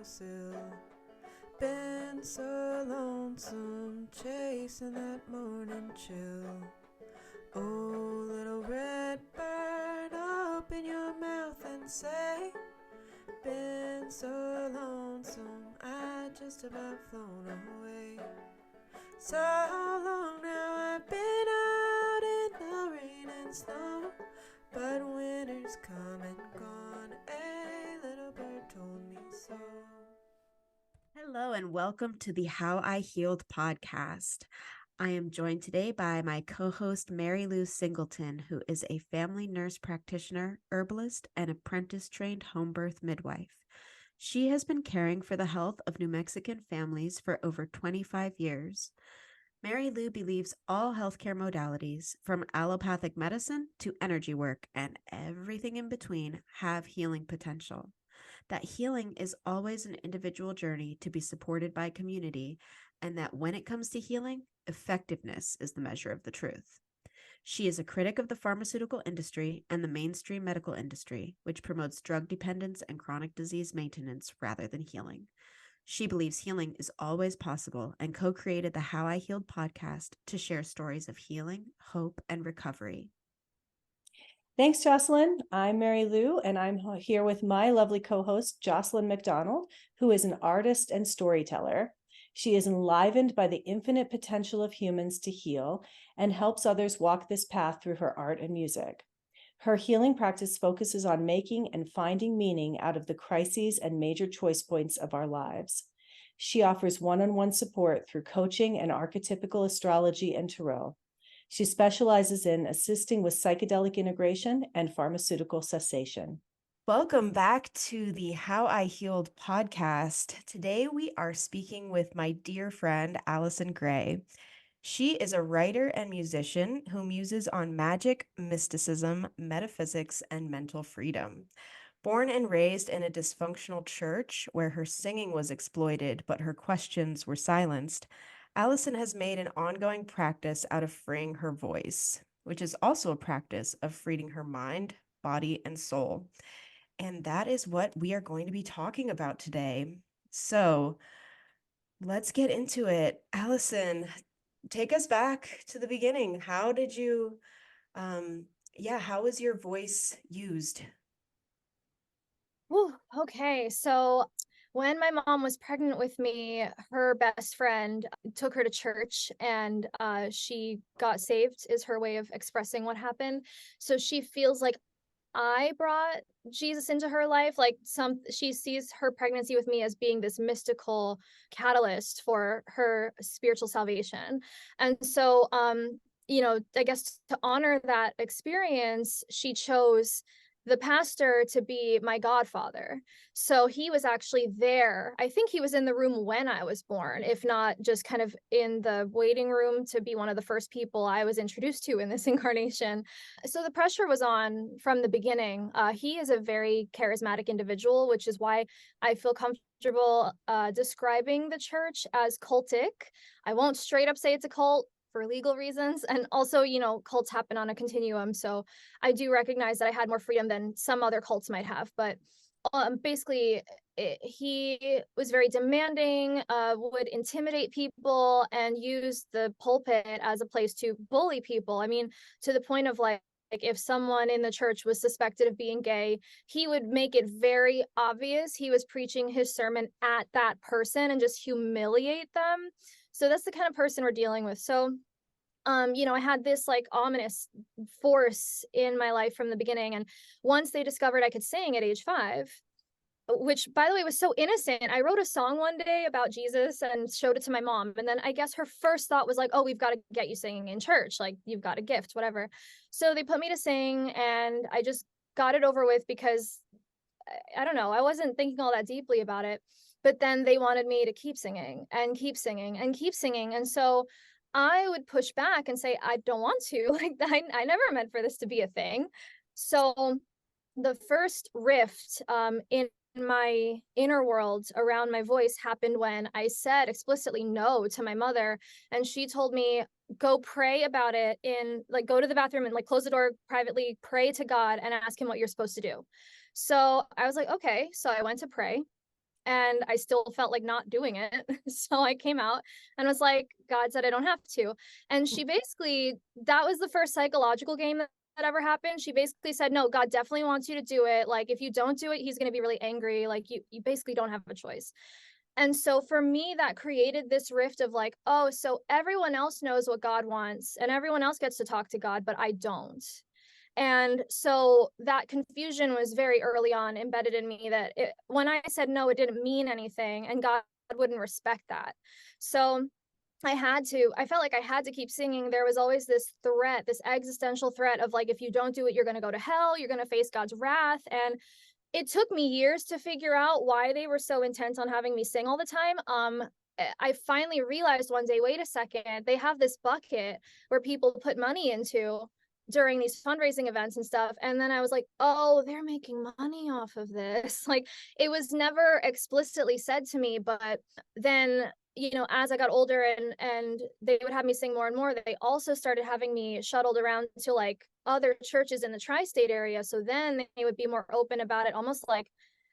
windowsill. Been so lonesome chasing that morning chill. Oh, little red bird, open your mouth and say, been so lonesome, I just about flown away. So long now I've been out in the rain and snow, but winter's come and gone, a little bird told me so. Hello and welcome to the How I Healed podcast. I am joined today by my co-host Mary Lou Singleton, who is a family nurse practitioner, herbalist, and apprentice-trained home birth midwife. She has been caring for the health of New Mexican families for over 25 years. Mary Lou believes all healthcare modalities, from allopathic medicine to energy work and everything in between, have healing potential. That healing is always an individual journey to be supported by community, and that when it comes to healing, effectiveness is the measure of the truth. She is a critic of the pharmaceutical industry and the mainstream medical industry, which promotes drug dependence and chronic disease maintenance rather than healing. She believes healing is always possible and co-created the How I Healed podcast to share stories of healing, hope, and recovery. Thanks, Jocelyn. I'm Mary Lou, and I'm here with my lovely co-host, Jocelyn McDonald, who is an artist and storyteller. She is enlivened by the infinite potential of humans to heal and helps others walk this path through her art and music. Her healing practice focuses on making and finding meaning out of the crises and major choice points of our lives. She offers one-on-one support through coaching and archetypical astrology and tarot. She specializes in assisting with psychedelic integration and pharmaceutical cessation. Welcome back to the How I Healed podcast. Today we are speaking with my dear friend, Alicen Grey. She is a writer and musician who muses on magic, mysticism, metaphysics, and mental freedom. Born and raised in a dysfunctional church where her singing was exploited but her questions were silenced, Alicen has made an ongoing practice out of freeing her voice, which is also a practice of freeing her mind, body, and soul. And that is what we are going to be talking about today. So let's get into it. Alicen, take us back to the beginning. How did you, how was your voice used? Whew, okay, so when my mom was pregnant with me, her best friend took her to church and she got saved, is her way of expressing what happened. So she feels like I brought Jesus into her life. She sees her pregnancy with me as being this mystical catalyst for her spiritual salvation. And so, I guess to honor that experience, she chose the pastor to be my godfather. So he was actually there. I think he was in the room when I was born, if not just kind of in the waiting room to be one of the first people I was introduced to in this incarnation. So the pressure was on from the beginning. He is a very charismatic individual, which is why I feel comfortable describing the church as cultic. I won't straight up say it's a cult for legal reasons. And also, cults happen on a continuum. So I do recognize that I had more freedom than some other cults might have. But basically, he was very demanding, would intimidate people and use the pulpit as a place to bully people. I mean, to the point of like if someone in the church was suspected of being gay, he would make it very obvious he was preaching his sermon at that person and just humiliate them. So that's the kind of person we're dealing with. So, I had this like ominous force in my life from the beginning. And once they discovered I could sing at age 5, which by the way was so innocent, I wrote a song one day about Jesus and showed it to my mom. And then I guess her first thought was like, oh, we've got to get you singing in church. Like you've got a gift, whatever. So they put me to sing and I just got it over with because I don't know, I wasn't thinking all that deeply about it. But then they wanted me to keep singing and keep singing and keep singing. And so I would push back and say, I don't want to. Like, I never meant for this to be a thing. So the first rift in my inner world around my voice happened when I said explicitly no to my mother. And she told me, go pray about it go to the bathroom and like close the door privately, pray to God and ask him what you're supposed to do. So I was like, okay. So I went to pray. and I still felt like not doing it. So I came out and was like, God said I don't have to. And she basically, that was the first psychological game that ever happened. She basically said, no, God definitely wants you to do it. Like, if you don't do it, he's going to be really angry. Like, you basically don't have a choice. And so for me, that created this rift of like, oh, so everyone else knows what God wants and everyone else gets to talk to God, but I don't. And so that confusion was very early on embedded in me, that when I said no, it didn't mean anything, and God wouldn't respect that. So I felt like I had to keep singing. There was always this threat, this existential threat of like, if you don't do it, you're going to go to hell, you're going to face God's wrath. And it took me years to figure out why they were so intent on having me sing all the time. I finally realized one day, wait a second, they have this bucket where people put money into during these fundraising events and stuff. And then I was like, oh, they're making money off of this. Like, it was never explicitly said to me, but then, you know, as I got older and they would have me sing more and more, they also started having me shuttled around to like other churches in the tri-state area. So then they would be more open about it, almost like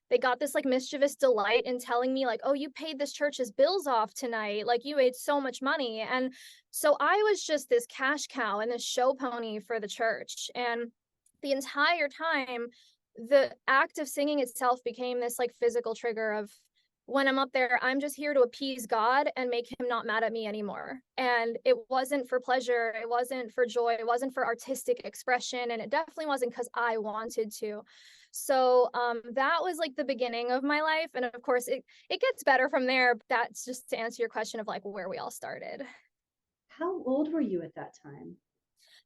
they got this like mischievous delight in telling me like, oh, you paid this church's bills off tonight, like you made so much money. And so I was just this cash cow and this show pony for the church. And the entire time, the act of singing itself became this like physical trigger of, when I'm up there, I'm just here to appease God and make him not mad at me anymore. And it wasn't for pleasure, it wasn't for joy, it wasn't for artistic expression, and it definitely wasn't because I wanted to. So that was like the beginning of my life. And of course, it gets better from there. But that's just to answer your question of like where we all started. How old were you at that time?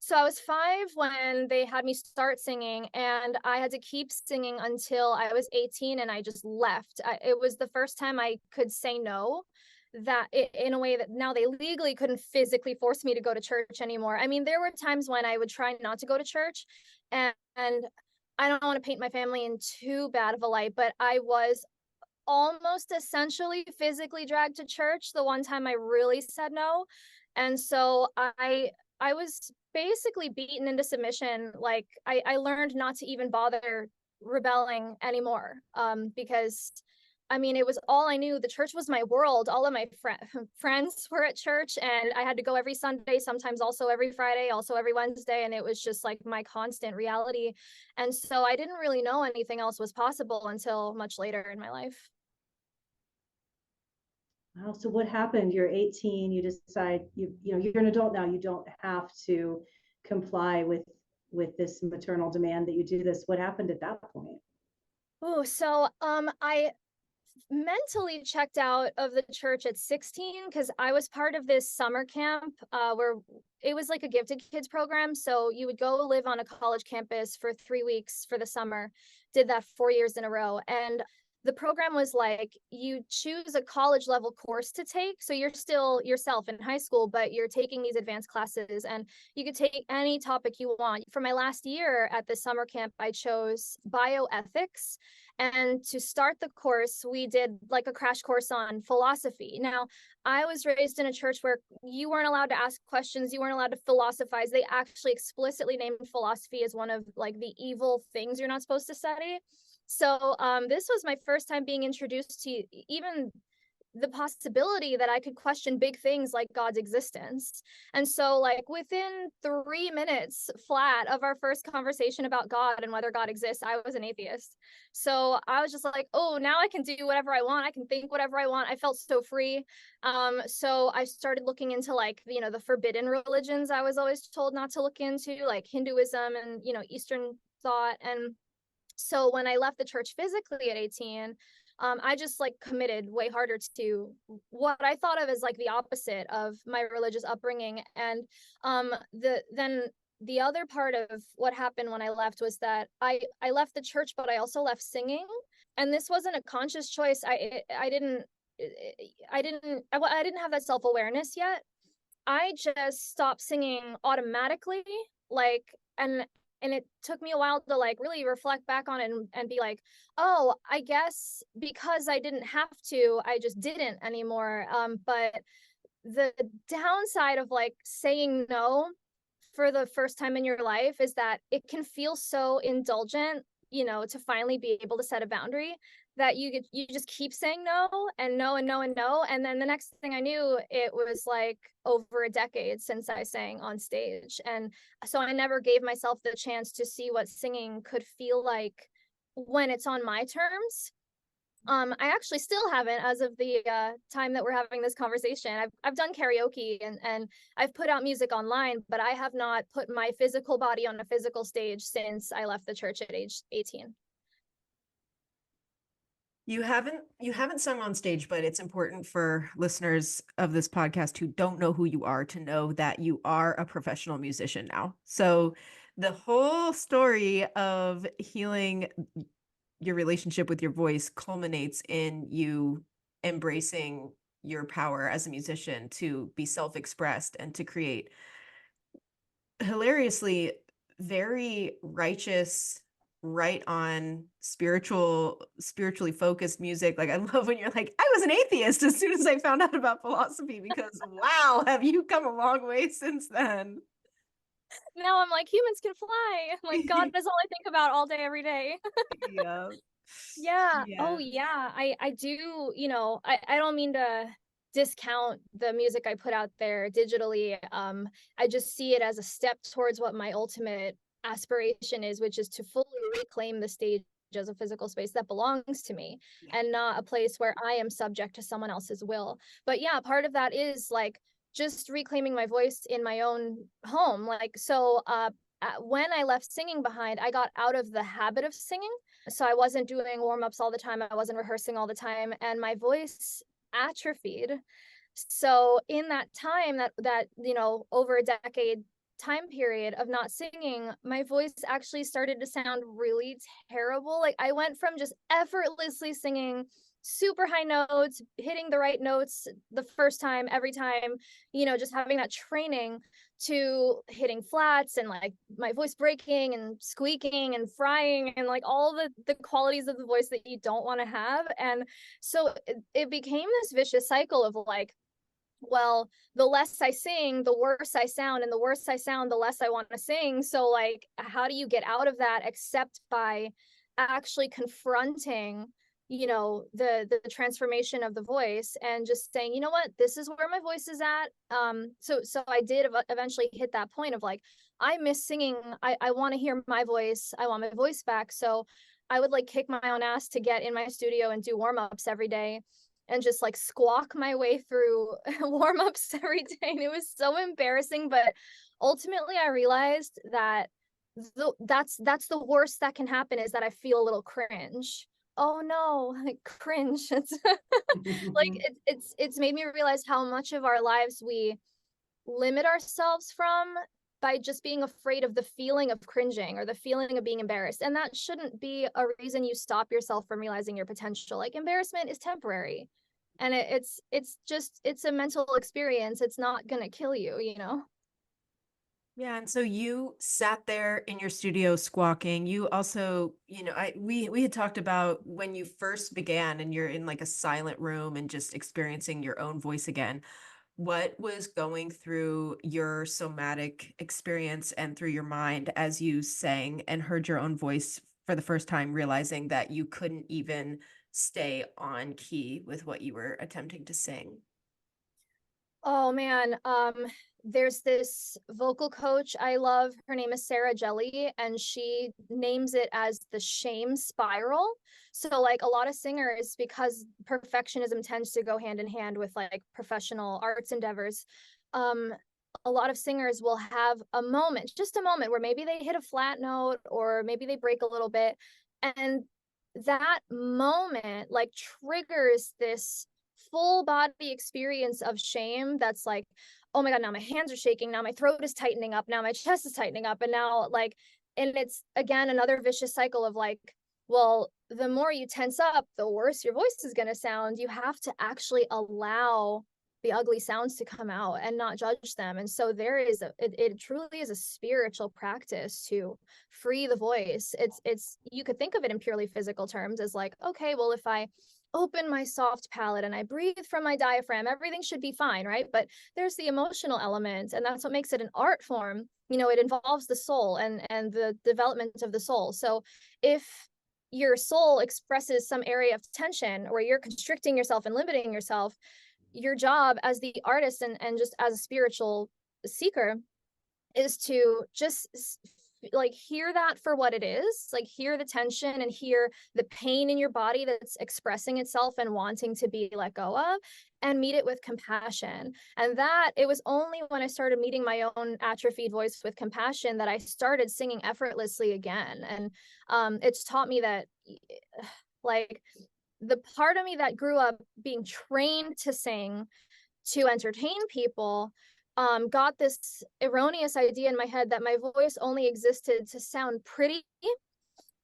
So I was 5 when they had me start singing, and I had to keep singing until I was 18, and I just left. It was the first time I could say no, in a way that now they legally couldn't physically force me to go to church anymore. I mean, there were times when I would try not to go to church, and I don't want to paint my family in too bad of a light, but I was almost essentially physically dragged to church the one time I really said no. And so I was basically beaten into submission. Like I learned not to even bother rebelling anymore, because I mean, it was all I knew. The church was my world. All of my friends were at church, and I had to go every Sunday, sometimes also every Friday, also every Wednesday. And it was just like my constant reality. And so I didn't really know anything else was possible until much later in my life. Wow. So what happened? You're 18, you decide you're an adult now. You don't have to comply with this maternal demand that you do this. What happened at that point? Oh, so I mentally checked out of the church at 16 because I was part of this summer camp where it was like a gifted kids program. So you would go live on a college campus for 3 weeks for the summer. Did that 4 years in a row. And the program was like, you choose a college level course to take. So you're still yourself in high school, but you're taking these advanced classes, and you could take any topic you want. For my last year at the summer camp, I chose bioethics. And to start the course, we did like a crash course on philosophy. Now, I was raised in a church where you weren't allowed to ask questions, you weren't allowed to philosophize. They actually explicitly named philosophy as one of like the evil things you're not supposed to study. So this was my first time being introduced to even the possibility that I could question big things like God's existence. And so like within 3 minutes flat of our first conversation about God and whether God exists, I was an atheist. So I was just like, oh, now I can do whatever I want. I can think whatever I want. I felt so free. So I started looking into like, the forbidden religions I was always told not to look into, like Hinduism and, Eastern thought. And so when I left the church physically at 18, I just like committed way harder to what I thought of as like the opposite of my religious upbringing. And then the other part of what happened when I left was that I left the church, but I also left singing. And this wasn't a conscious choice. I didn't have that self-awareness yet. I just stopped singing automatically, like, and it took me a while to like really reflect back on it and be like, oh, I guess because I didn't have to, I just didn't anymore. But the downside of like saying no for the first time in your life is that it can feel so indulgent to finally be able to set a boundary, that you just keep saying no and no and no and no. And then the next thing I knew, it was like over a decade since I sang on stage. And so I never gave myself the chance to see what singing could feel like when it's on my terms. I actually still haven't, as of the time that we're having this conversation. I've done karaoke and I've put out music online, but I have not put my physical body on a physical stage since I left the church at age 18. You haven't sung on stage, but it's important for listeners of this podcast who don't know who you are to know that you are a professional musician now. So the whole story of healing your relationship with your voice culminates in you embracing your power as a musician to be self-expressed and to create hilariously very righteous, right on spiritually focused music. Like, I love when you're like, I was an atheist as soon as I found out about philosophy, because wow, have you come a long way since then. Now I'm like, humans can fly. Like, God is all I think about all day, every day. Yeah. Yeah. Yeah. Oh yeah. I do, I don't mean to discount the music I put out there digitally. I just see it as a step towards what my ultimate aspiration is, which is to fully reclaim the stage as a physical space that belongs to me, and not a place where I am subject to someone else's will. But yeah, part of that is like just reclaiming my voice in my own home. Like, so when I left singing behind, I got out of the habit of singing. So I wasn't doing warm-ups all the time. I wasn't rehearsing all the time, and my voice atrophied. So in that time, that over a decade time period of not singing, my voice actually started to sound really terrible. Like, I went from just effortlessly singing super high notes, hitting the right notes the first time, every time, just having that training, to hitting flats and like my voice breaking and squeaking and frying and like all the qualities of the voice that you don't want to have. And so it became this vicious cycle of like, well, the less I sing, the worse I sound, and the worse I sound, the less I want to sing. So like, how do you get out of that except by actually confronting the transformation of the voice, and just saying, you know what, this is where my voice is at. So I did eventually hit that point of like, I miss singing. I want to hear my voice. I want my voice back. So I would like kick my own ass to get in my studio and do warm-ups every day, and just like squawk my way through warm-ups every day. And it was so embarrassing, but ultimately I realized that that's the worst that can happen, is that I feel a little cringe. Oh no, like cringe. It's like it's made me realize how much of our lives we limit ourselves from by just being afraid of the feeling of cringing or the feeling of being embarrassed. And that shouldn't be a reason you stop yourself from realizing your potential. Like, embarrassment is temporary, and it's a mental experience. It's not gonna kill you. Yeah, and so you sat there in your studio squawking. You also, we had talked about when you first began and you're in like a silent room and just experiencing your own voice again. What was going through your somatic experience and through your mind as you sang and heard your own voice for the first time, realizing that you couldn't even stay on key with what you were attempting to sing? Oh man, there's this vocal coach I love. Her name is Sarah Jelly, and she names it as the shame spiral. So like, a lot of singers, because perfectionism tends to go hand in hand with like professional arts endeavors, a lot of singers will have a moment, just a moment, where maybe they hit a flat note or maybe they break a little bit, and that moment like triggers this full body experience of shame that's like, oh my God, now my hands are shaking, now my throat is tightening up, now my chest is tightening up, and now like, and it's again another vicious cycle of like, well, the more you tense up, the worse your voice is going to sound. You have to actually allow the ugly sounds to come out and not judge them. And so there is it truly is a spiritual practice to free the voice. It's you could think of it in purely physical terms as like, okay, well, if I open my soft palate and I breathe from my diaphragm, everything should be fine, right? But there's the emotional element, and that's what makes it an art form. it involves the soul and the development of the soul. So if your soul expresses some area of tension, or you're constricting yourself and limiting yourself, your job as the artist and just as a spiritual seeker is to just like hear that for what it is, like hear the tension and hear the pain in your body that's expressing itself and wanting to be let go of, and meet it with compassion. And that it was only when I started meeting my own atrophied voice with compassion that I started singing effortlessly again. And it's taught me that like the part of me that grew up being trained to sing to entertain people got this erroneous idea in my head that my voice only existed to sound pretty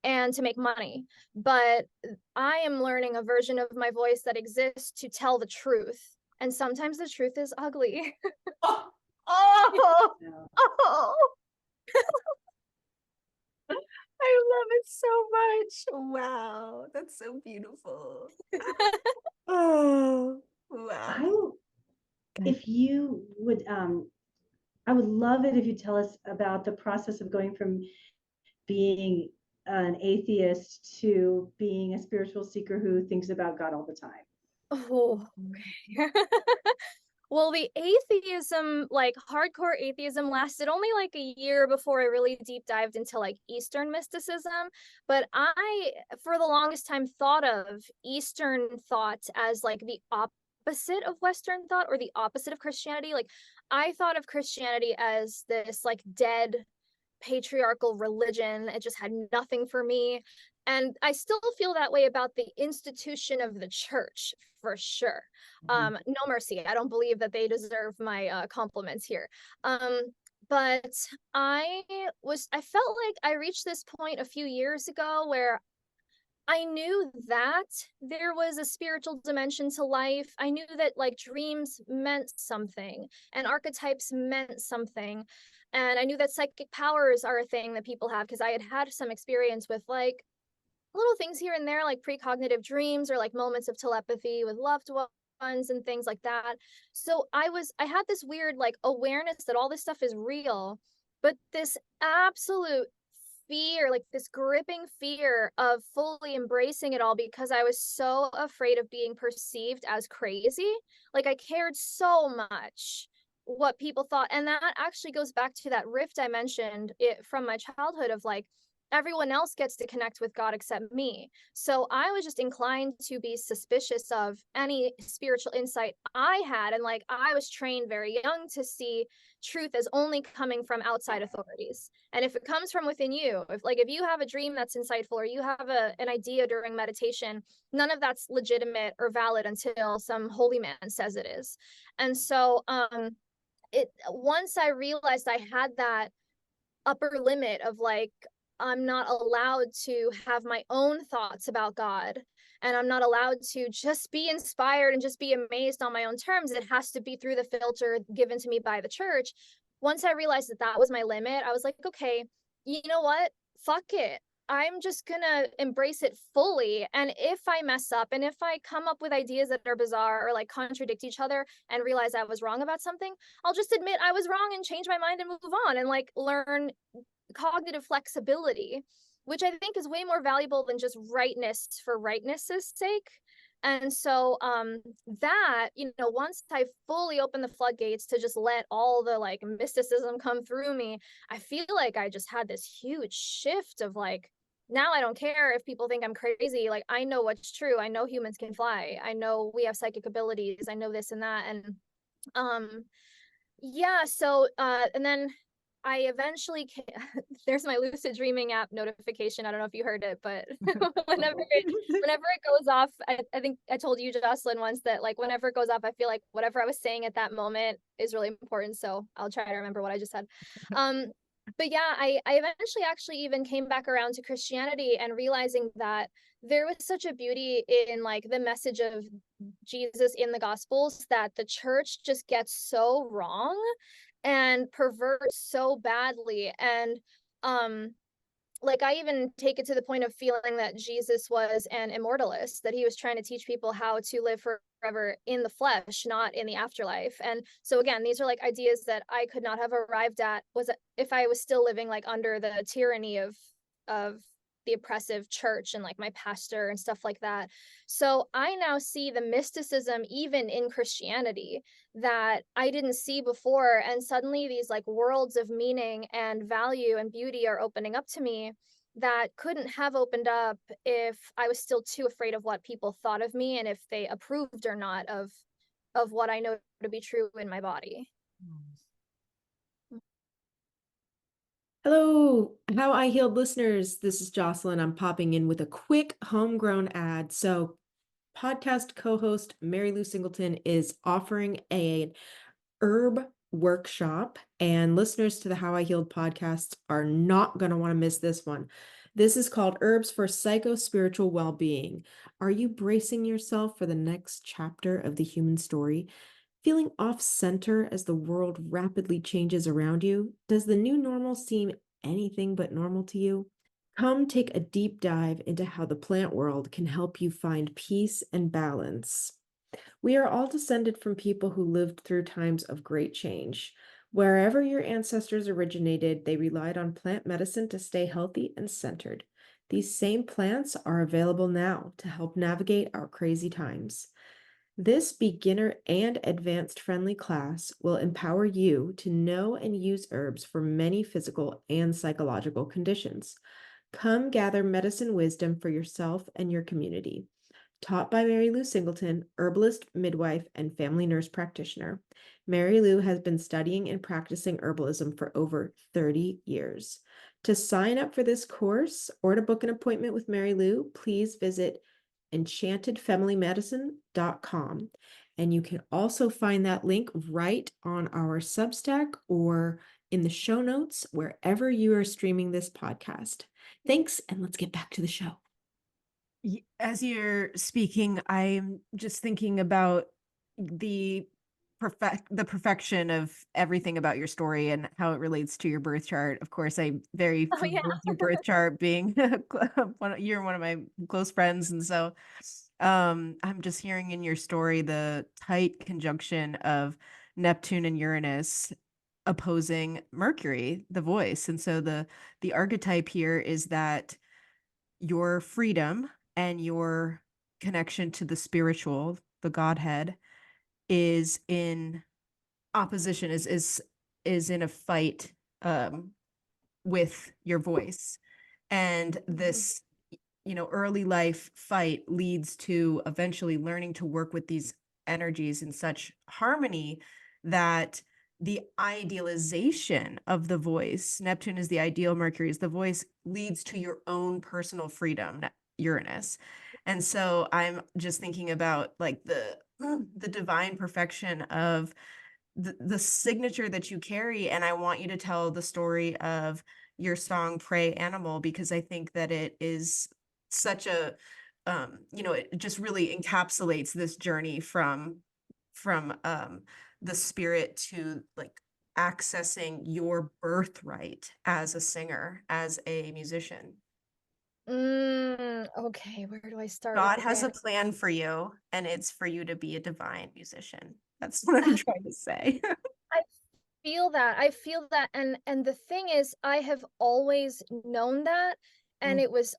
and to make money. But I am learning a version of my voice that exists to tell the truth. And sometimes the truth is ugly. Oh, oh, oh. I love it so much. Wow, that's so beautiful. Oh, wow. If you would, I would love it if you tell us about the process of going from being an atheist to being a spiritual seeker who thinks about God all the time. Oh, okay. Well, the atheism, like hardcore atheism, lasted only like a year before I really deep dived into like Eastern mysticism. But I, for the longest time, thought of Eastern thought as like the opposite of Western thought, or the opposite of Christianity. Like I thought of Christianity as this like dead patriarchal religion. It just had nothing for me. And I still feel that way about the institution of the church, for sure. No mercy. I don't believe that they deserve my compliments here. But I felt like I reached this point a few years ago where I knew that there was a spiritual dimension to life. I knew that like dreams meant something and archetypes meant something. And I knew that psychic powers are a thing that people have, because I had had some experience with like little things here and there, like precognitive dreams or like moments of telepathy with loved ones and things like that. So I had this weird like awareness that all this stuff is real, but this absolute fear, like this gripping fear of fully embracing it all, because I was so afraid of being perceived as crazy. Like I cared so much what people thought. And that actually goes back to that rift I mentioned it from my childhood of like, everyone else gets to connect with God except me. So I was just inclined to be suspicious of any spiritual insight I had. And like, I was trained very young to see truth as only coming from outside authorities. And if it comes from within you, if you have a dream that's insightful, or you have an idea during meditation, none of that's legitimate or valid until some holy man says it is. And so once I realized I had that upper limit of like, I'm not allowed to have my own thoughts about God, and I'm not allowed to just be inspired and just be amazed on my own terms. It has to be through the filter given to me by the church. Once I realized that that was my limit, I was like, okay, you know what? Fuck it. I'm just gonna embrace it fully. And if I mess up and if I come up with ideas that are bizarre or like contradict each other and realize I was wrong about something, I'll just admit I was wrong and change my mind and move on and like learn cognitive flexibility, which I think is way more valuable than just rightness for rightness's sake. And so that, once I fully opened the floodgates to just let all the like mysticism come through me, I feel like I just had this huge shift of like, now I don't care if people think I'm crazy. Like, I know what's true. I know humans can fly. I know we have psychic abilities. I know this and that. And yeah, so and then I eventually there's my lucid dreaming app notification. I don't know if you heard it, but whenever it goes off, I think I told you, Jocelyn, once that like whenever it goes off, I feel like whatever I was saying at that moment is really important. So I'll try to remember what I just said. But yeah, I eventually actually even came back around to Christianity and realizing that there was such a beauty in like the message of Jesus in the Gospels that the church just gets so wrong and perverts so badly. And like I even take it to the point of feeling that Jesus was an immortalist, that he was trying to teach people how to live forever in the flesh, not in the afterlife. And so again, these are like ideas that I could not have arrived at was if I was still living like under the tyranny of the oppressive church and like my pastor and stuff like that. So I now see the mysticism even in Christianity that I didn't see before. And suddenly these like worlds of meaning and value and beauty are opening up to me that couldn't have opened up if I was still too afraid of what people thought of me and if they approved or not of what I know to be true in my body. Hello, How I Healed listeners. This is Jocelyn. I'm popping in with a quick homegrown ad. So, podcast co-host Mary Lou Singleton is offering an herb workshop, and listeners to the How I Healed podcast are not going to want to miss this one. This is called Herbs for Psycho-Spiritual Well-Being. Are you bracing yourself for the next chapter of the human story? Feeling off center as the world rapidly changes around you? Does the new normal seem anything but normal to you? Come take a deep dive into how the plant world can help you find peace and balance. We are all descended from people who lived through times of great change. Wherever your ancestors originated, they relied on plant medicine to stay healthy and centered. These same plants are available now to help navigate our crazy times. This beginner and advanced friendly class will empower you to know and use herbs for many physical and psychological conditions. Come gather medicine wisdom for yourself and your community. Taught by Mary Lou Singleton, herbalist, midwife, and family nurse practitioner, Mary Lou has been studying and practicing herbalism for over 30 years. To sign up for this course or to book an appointment with Mary Lou, please visit enchantedfamilymedicine.com. And you can also find that link right on our Substack or in the show notes wherever you are streaming this podcast. Thanks, and let's get back to the show. As you're speaking, I'm just thinking about the perfection of everything about your story and how it relates to your birth chart. Of course, I'm very familiar with your birth chart, being you're one of my close friends, and so I'm just hearing in your story the tight conjunction of Neptune and Uranus opposing Mercury, the voice. And so the archetype here is that your freedom and your connection to the spiritual, the Godhead, is in opposition, is in a fight with your voice. And this, early life fight leads to eventually learning to work with these energies in such harmony that the idealization of the voice, Neptune is the ideal, Mercury is the voice, leads to your own personal freedom, Uranus. And so I'm just thinking about like the divine perfection of the signature that you carry. And I want you to tell the story of your song Prey Animal, because I think that it is such a it just really encapsulates this journey from the spirit to like accessing your birthright as a singer, as a musician. Okay, where do I start? God has a plan for you, and it's for you to be a divine musician. That's what I'm trying to say. I feel that. And the thing is, I have always known that, and it was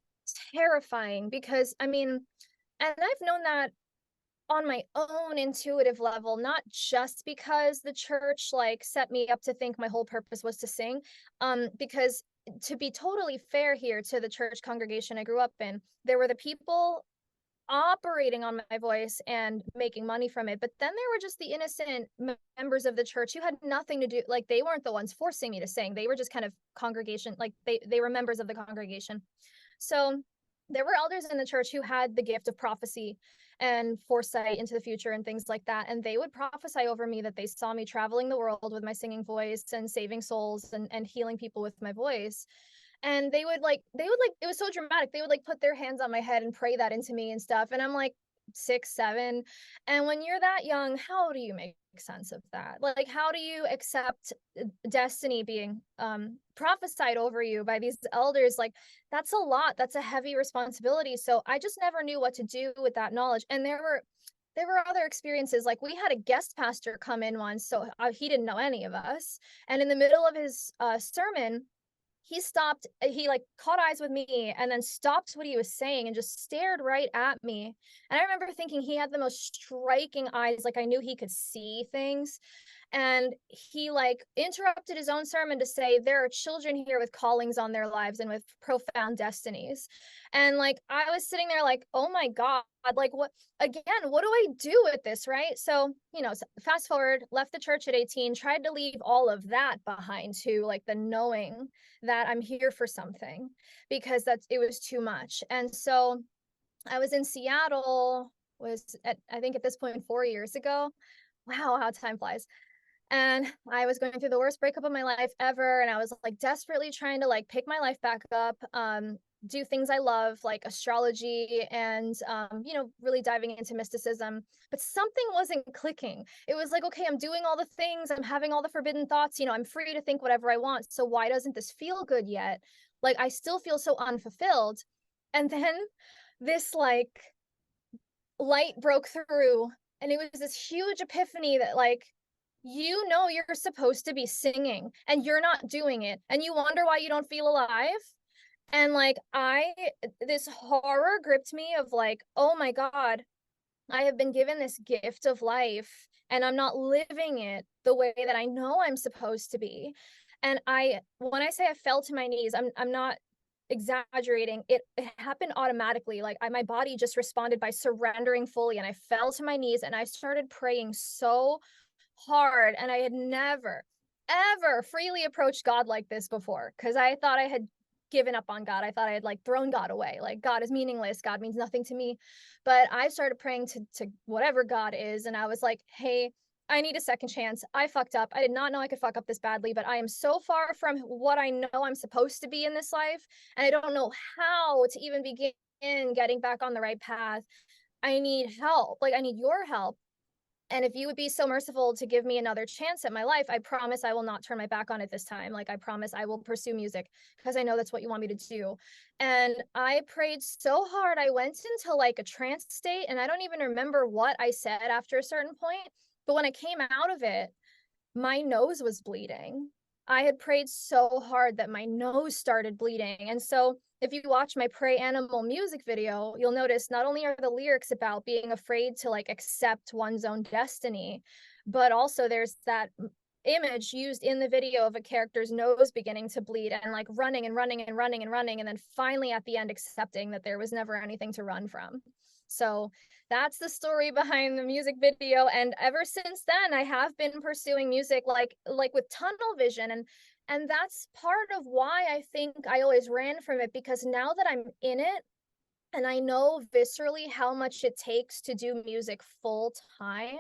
terrifying because and I've known that on my own intuitive level, not just because the church like set me up to think my whole purpose was to sing. Because to be totally fair here to the church congregation I grew up in, there were the people operating on my voice and making money from it, but then there were just the innocent members of the church who had nothing to do, like they weren't the ones forcing me to sing, they were just kind of congregation, like they were members of the congregation. So there were elders in the church who had the gift of prophecy and foresight into the future and things like that, and they would prophesy over me that they saw me traveling the world with my singing voice and saving souls and healing people with my voice. And they would like it was so dramatic, they would like put their hands on my head and pray that into me and stuff, and I'm like, 6, 7. And when you're that young, how do you make sense of that? Like, how do you accept destiny being prophesied over you by these elders? Like, that's a lot. That's a heavy responsibility. So I just never knew what to do with that knowledge. And there were other experiences. Like, we had a guest pastor come in once, so he didn't know any of us. And in the middle of his sermon, he stopped, he like caught eyes with me and then stopped what he was saying and just stared right at me. And I remember thinking he had the most striking eyes, like I knew he could see things. And he like interrupted his own sermon to say, there are children here with callings on their lives and with profound destinies. And like, I was sitting there like, oh my God, like what do I do with this? Right. So, fast forward, left the church at 18, tried to leave all of that behind too, like the knowing that I'm here for something, because it was too much. And so I was in Seattle, I think at this point 4 years ago. Wow, how time flies. And I was going through the worst breakup of my life ever. And I was like desperately trying to like pick my life back up, do things I love, like astrology and, really diving into mysticism. But something wasn't clicking. It was like, okay, I'm doing all the things. I'm having all the forbidden thoughts. I'm free to think whatever I want. So why doesn't this feel good yet? Like, I still feel so unfulfilled. And then this like light broke through. And it was this huge epiphany that like, you're supposed to be singing and you're not doing it. And you wonder why you don't feel alive. And like, this horror gripped me of like, oh my God, I have been given this gift of life and I'm not living it the way that I know I'm supposed to be. And when I say I fell to my knees, I'm not exaggerating. It happened automatically. Like my body just responded by surrendering fully, and I fell to my knees and I started praying so hard. And I had never, ever freely approached God like this before, because I thought I had given up on God. I thought I had like thrown God away. Like, God is meaningless. God means nothing to me. But I started praying to whatever God is. And I was like, hey, I need a second chance. I fucked up. I did not know I could fuck up this badly, but I am so far from what I know I'm supposed to be in this life. And I don't know how to even begin getting back on the right path. I need help. Like, I need your help. And if you would be so merciful to give me another chance at my life, I promise I will not turn my back on it this time. Like, I promise I will pursue music because I know that's what you want me to do. And I prayed so hard. I went into like a trance state, and I don't even remember what I said after a certain point. But when I came out of it, my nose was bleeding. I had prayed so hard that my nose started bleeding. And so if you watch my Pray Animal music video, you'll notice not only are the lyrics about being afraid to like accept one's own destiny, but also there's that image used in the video of a character's nose beginning to bleed and like running and running and running and running. And then finally at the end, accepting that there was never anything to run from. So that's the story behind the music video. And ever since then, I have been pursuing music like with tunnel vision. And that's part of why I think I always ran from it, because now that I'm in it and I know viscerally how much it takes to do music full time,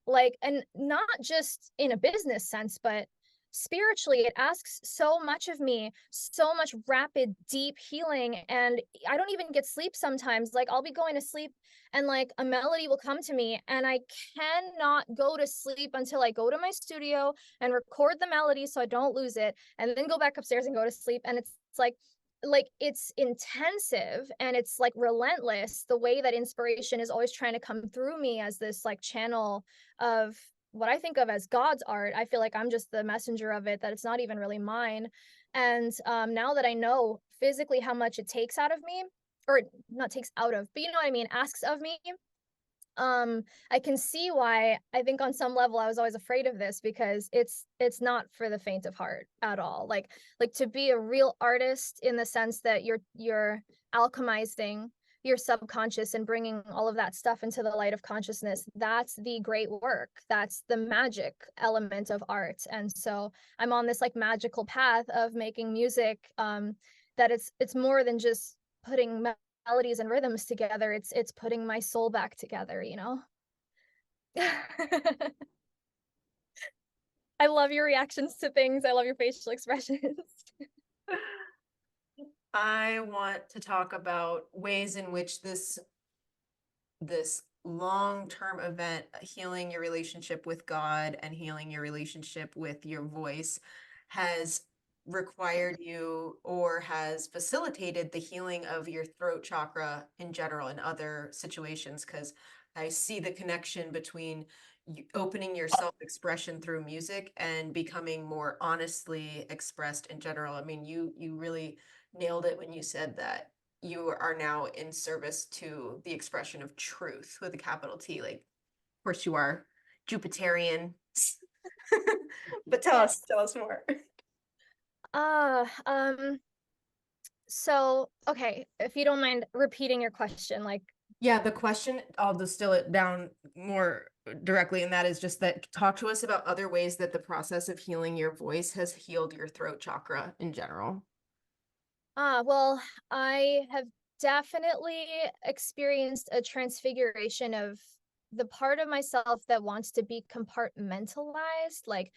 like, and not just in a business sense, but spiritually, it asks so much of me, so much rapid, deep healing. And I don't even get sleep sometimes. Like, I'll be going to sleep and like a melody will come to me, and I cannot go to sleep until I go to my studio and record the melody so I don't lose it, and then go back upstairs and go to sleep. And it's like it's intensive and it's like relentless, the way that inspiration is always trying to come through me as this like channel of what I think of as God's art. I feel like I'm just the messenger of it, that it's not even really mine. And now that I know physically how much it takes out of me, or not takes out of, but you know what I mean, asks of me, I can see why I think on some level I was always afraid of this, because it's not for the faint of heart at all. Like to be a real artist in the sense that you're alchemizing your subconscious and bringing all of that stuff into the light of consciousness, that's the great work. That's the magic element of art. And so I'm on this like magical path of making music, that it's more than just putting melodies and rhythms together. It's putting my soul back together, you know. I love your reactions to things. I love your facial expressions. I want to talk about ways in which this long-term event, healing your relationship with God and healing your relationship with your voice has required you or has facilitated the healing of your throat chakra in general in other situations? Because I see the connection between opening your self-expression through music and becoming more honestly expressed in general. I mean, you really nailed it when you said that you are now in service to the expression of truth with a capital T. Like, of course you are Jupiterian. But tell us more. So okay, if you don't mind repeating your question, like, Yeah, the question, I'll distill it down more directly, and that is just that talk to us about other ways that the process of healing your voice has healed your throat chakra in general. well, I have definitely experienced a transfiguration of the part of myself that wants to be compartmentalized. Like,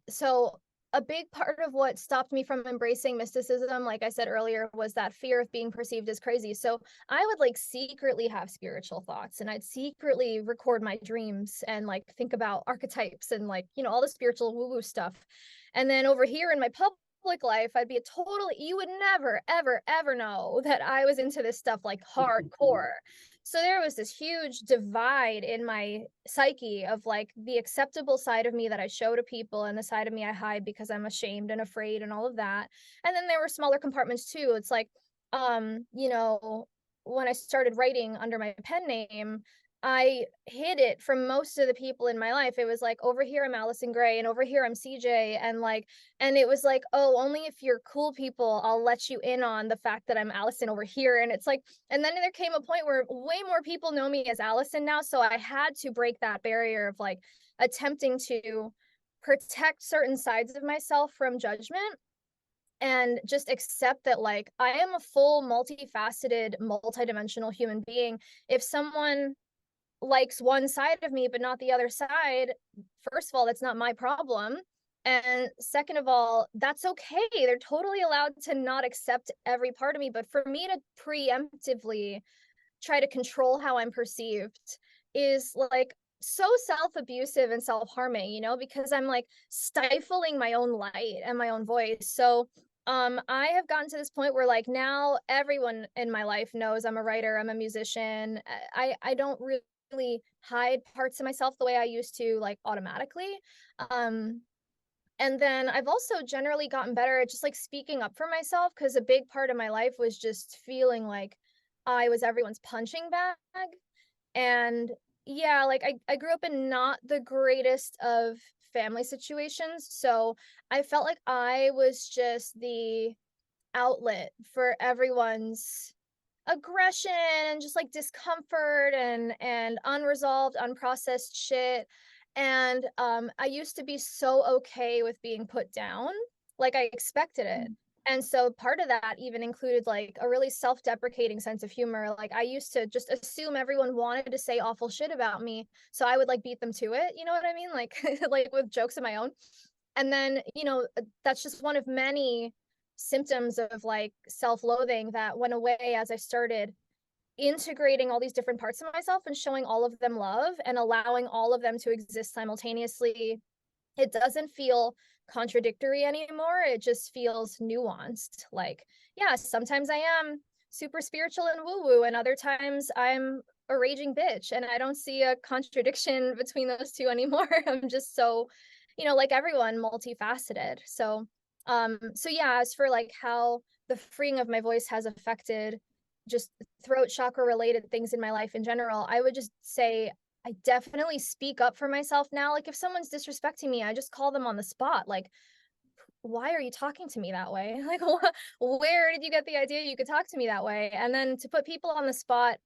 so a big part of what stopped me from embracing mysticism, like I said earlier, was that fear of being perceived as crazy. So I would like secretly have spiritual thoughts, and I'd secretly record my dreams and like think about archetypes and like, you know, all the spiritual woo-woo stuff. And then over here in my public life, I'd be a totally, you would never, ever, ever know that I was into this stuff like hardcore. So there was this huge divide in my psyche of like the acceptable side of me that I show to people and the side of me I hide because I'm ashamed and afraid and all of that. And then there were smaller compartments too. It's like, you know, when I started writing under my pen name, I hid it from most of the people in my life. It was like, over here I'm Alicen Grey, and over here I'm CJ, and like, and it was like, oh, only if you're cool people, I'll let you in on the fact that I'm Alicen over here. And it's like, and then there came a point where way more people know me as Alicen now, so I had to break that barrier of like attempting to protect certain sides of myself from judgment and just accept that like I am a full multifaceted multidimensional human being. If someone likes one side of me but not the other side, first of all, that's not my problem, and second of all, that's okay. They're totally allowed to not accept every part of me, but for me to preemptively try to control how I'm perceived is like so self-abusive and self-harming, you know, because I'm like stifling my own light and my own voice. So I have gotten to this point where like now everyone in my life knows I'm a writer, I'm a musician. I don't really hide parts of myself the way I used to, like automatically. And then I've also generally gotten better at just like speaking up for myself, because a big part of my life was just feeling like I was everyone's punching bag. And yeah, like I grew up in not the greatest of family situations. So I felt like I was just the outlet for everyone's aggression and just like discomfort and unresolved, unprocessed shit. And I used to be so okay with being put down, like I expected it. And so part of that even included like a really self-deprecating sense of humor. Like I used to just assume everyone wanted to say awful shit about me, so I would like beat them to it, you know what I mean, like like with jokes of my own. And then, you know, that's just one of many symptoms of like self-loathing that went away as I started integrating all these different parts of myself and showing all of them love and allowing all of them to exist simultaneously. It doesn't feel contradictory anymore. It just feels nuanced. Like, yeah, sometimes I am super spiritual and woo-woo, and other times I'm a raging bitch, and I don't see a contradiction between those two anymore. I'm just so, you know, like everyone, multifaceted. So yeah, as for like how the freeing of my voice has affected just throat chakra related things in my life in general, I would just say I definitely speak up for myself now. Like if someone's disrespecting me, I just call them on the spot. Like, why are you talking to me that way? Like, where did you get the idea you could talk to me that way? And then to put people on the spot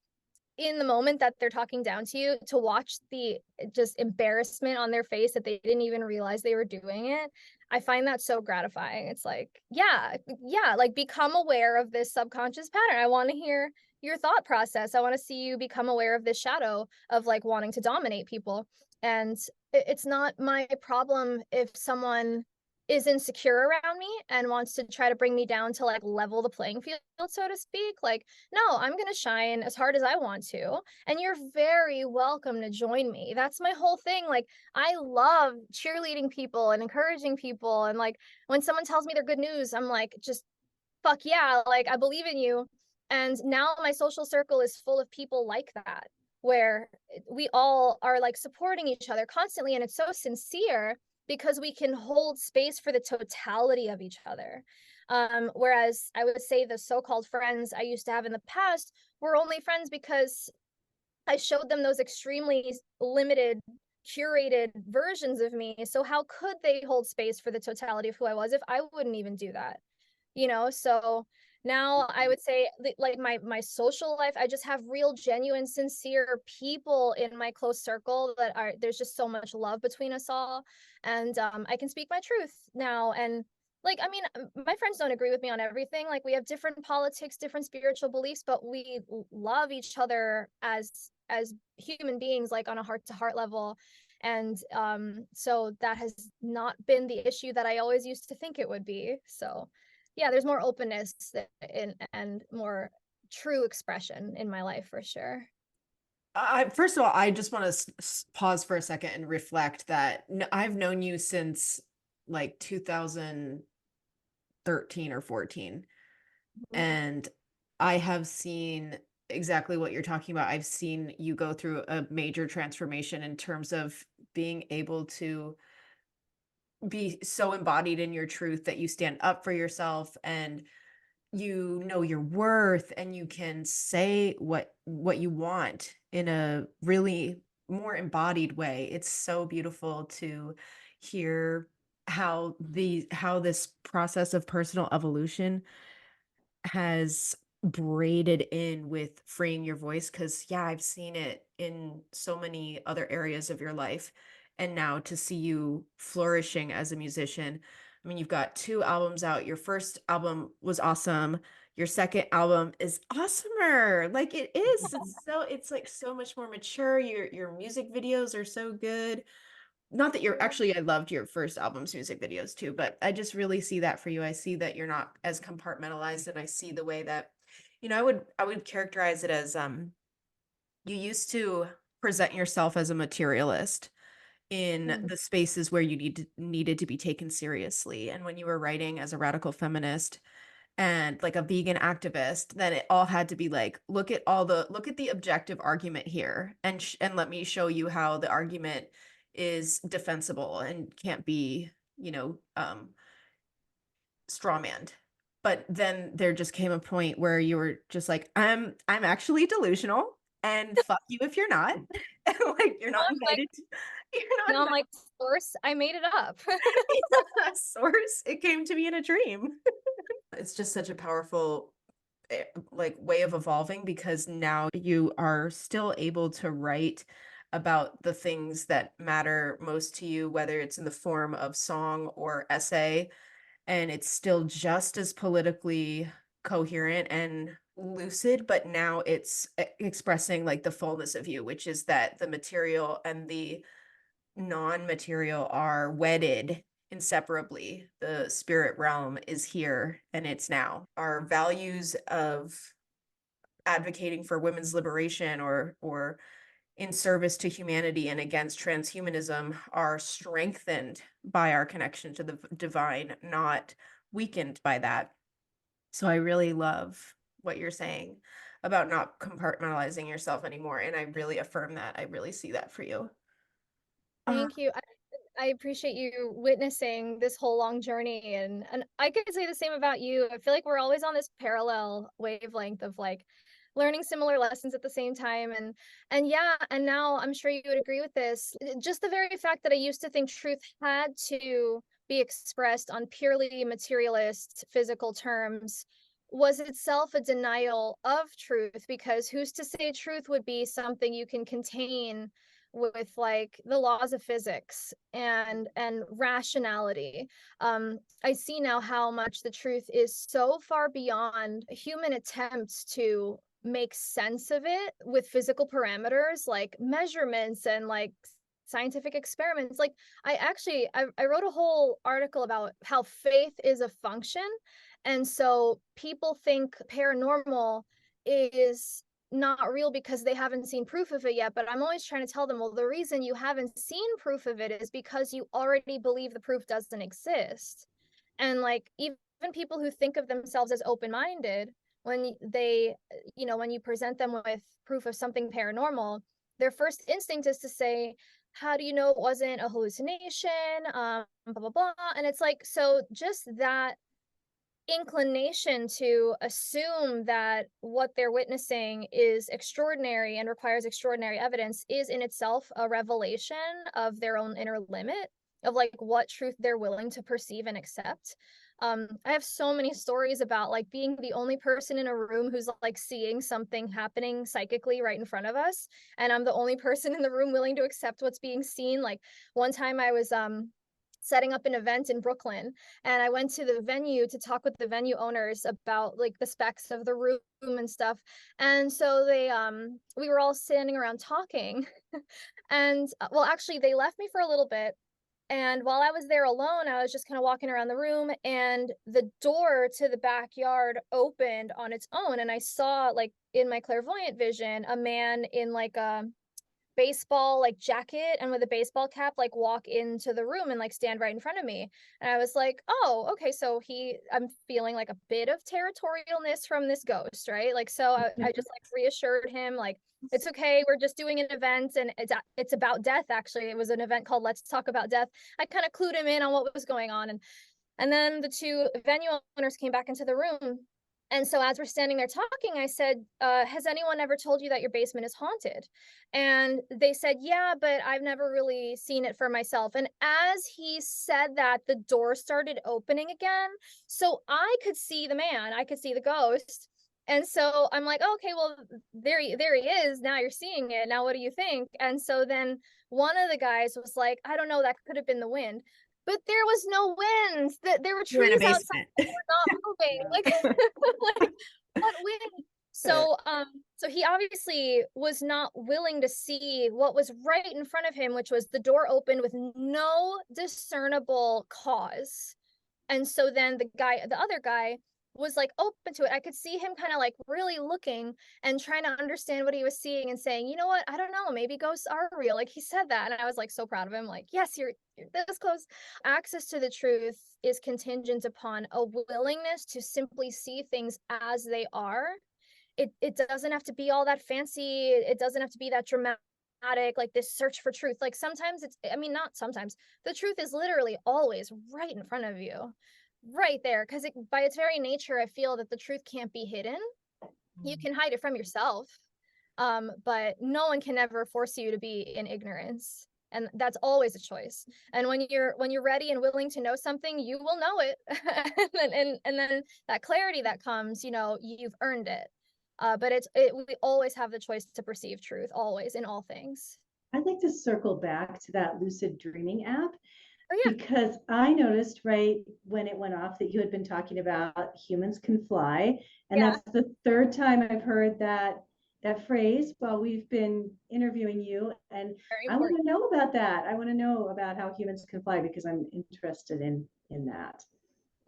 in the moment that they're talking down to you, to watch the just embarrassment on their face that they didn't even realize they were doing it, I find that so gratifying. It's like, yeah, like become aware of this subconscious pattern. I want to hear your thought process. I want to see you become aware of this shadow of like wanting to dominate people. And it's not my problem if someone is insecure around me and wants to try to bring me down to like level the playing field, so to speak. Like, no, I'm going to shine as hard as I want to. And you're very welcome to join me. That's my whole thing. Like, I love cheerleading people and encouraging people. And like, when someone tells me their good news, I'm like, just fuck yeah. Like, I believe in you. And now my social circle is full of people like that, where we all are like supporting each other constantly. And it's so sincere because we can hold space for the totality of each other. Whereas I would say the so-called friends I used to have in the past were only friends because I showed them those extremely limited, curated versions of me. So how could they hold space for the totality of who I was if I wouldn't even do that? So now I would say like my social life, I just have real, genuine, sincere people in my close circle that are, there's just so much love between us all. And I can speak my truth now. And like, I mean, my friends don't agree with me on everything. Like, we have different politics, different spiritual beliefs, but we love each other as human beings, like on a heart to heart level. And so that has not been the issue that I always used to think it would be. So yeah, there's more openness and more true expression in my life for sure. First of all, I just want to pause for a second and reflect that I've known you since like 2013 or 14. And I have seen exactly what you're talking about. I've seen you go through a major transformation in terms of being able to be so embodied in your truth that you stand up for yourself and you know your worth and you can say what you want in a really more embodied way. It's so beautiful to hear how this process of personal evolution has braided in with freeing your voice, because yeah, I've seen it in so many other areas of your life, and now to see you flourishing as a musician. I mean, you've got 2 albums out. Your first album was awesome. Your second album is awesomer. Like it is. It's like so much more mature. Your music videos are so good. Not that you're actually, I loved your first album's music videos too, but I just really see that for you. I see that you're not as compartmentalized, and I see the way that, I would characterize it as you used to present yourself as a materialist in the spaces where you needed to be taken seriously. And when you were writing as a radical feminist and like a vegan activist, then it all had to be like, look at the objective argument here, and let me show you how the argument is defensible and can't be, strawmanned. But then there just came a point where you were just like, I'm actually delusional, and fuck you if you're not. And like you're not invited to, you're Now not I'm like, source, I made it up. invited. Source, it came to me in a dream. It's just such a powerful like way of evolving, because now you are still able to write about the things that matter most to you, whether it's in the form of song or essay, and it's still just as politically coherent and lucid, but now it's expressing like the fullness of you, which is that the material and the non-material are wedded inseparably. The spirit realm is here and it's now. Our values of advocating for women's liberation or in service to humanity and against transhumanism are strengthened by our connection to the divine, not weakened by that. So I really love what you're saying about not compartmentalizing yourself anymore, and I really affirm that. I really see that for you. Thank you. I appreciate you witnessing this whole long journey, and I could say the same about you. I feel like we're always on this parallel wavelength of like learning similar lessons at the same time. And yeah, and now I'm sure you would agree with this. Just the very fact that I used to think truth had to be expressed on purely materialist physical terms was itself a denial of truth, because who's to say truth would be something you can contain with like the laws of physics and rationality. I see now how much the truth is so far beyond human attempts to make sense of it with physical parameters like measurements and like scientific experiments. Like I wrote a whole article about how faith is a function. And so people think paranormal is not real because they haven't seen proof of it yet. But I'm always trying to tell them, well, the reason you haven't seen proof of it is because you already believe the proof doesn't exist. And like even people who think of themselves as open-minded, when they, when you present them with proof of something paranormal, their first instinct is to say, how do you know it wasn't a hallucination? Blah, blah, blah. And it's like, so just that inclination to assume that what they're witnessing is extraordinary and requires extraordinary evidence is in itself a revelation of their own inner limit of like what truth they're willing to perceive and accept. I have so many stories about like being the only person in a room who's like seeing something happening psychically right in front of us, and I'm the only person in the room willing to accept what's being seen. Like one time I was setting up an event in Brooklyn, and I went to the venue to talk with the venue owners about like the specs of the room and stuff. And so they we were all standing around talking and well, actually they left me for a little bit. And while I was there alone, I was just kind of walking around the room, and the door to the backyard opened on its own. And I saw, like, in my clairvoyant vision, a man in like a baseball like jacket and with a baseball cap like walk into the room and like stand right in front of me. And I was like, oh, okay, so I'm feeling like a bit of territorialness from this ghost, right? Like, so I just like reassured him, like, it's okay, we're just doing an event, and it's about death. Actually, it was an event called Let's Talk About Death. I kind of clued him in on what was going on. And then the two venue owners came back into the room. And so as we're standing there talking, I said, has anyone ever told you that your basement is haunted? And they said, yeah, but I've never really seen it for myself. And as he said that, the door started opening again. So I could see the man, I could see the ghost. And so I'm like, okay, well, there he is. Now you're seeing it. Now what do you think? And so then one of the guys was like, I don't know, that could have been the wind. But there was no wind. There were trees outside that were not moving. Like, like what wind? So he obviously was not willing to see what was right in front of him, which was the door open with no discernible cause. And so then the other guy was like open to it. I could see him kind of like really looking and trying to understand what he was seeing and saying, you know what, I don't know, maybe ghosts are real. Like he said that. And I was like so proud of him. Like, yes, you're this close. Access to the truth is contingent upon a willingness to simply see things as they are. It doesn't have to be all that fancy. It doesn't have to be that dramatic, like this search for truth. Like sometimes not sometimes, the truth is literally always right in front of you, right there, because by its very nature, I feel that the truth can't be hidden. You can hide it from yourself, but no one can ever force you to be in ignorance, and that's always a choice. And when you're ready and willing to know something, you will know it. and then that clarity that comes, you've earned it. But we always have the choice to perceive truth, always, in all things. I'd like to circle back to that lucid dreaming app. Oh, yeah. Because I noticed right when it went off that you had been talking about humans can fly. And Yeah. That's the third time I've heard that phrase while we've been interviewing you. And I want to know about that. I want to know about how humans can fly because I'm interested in that.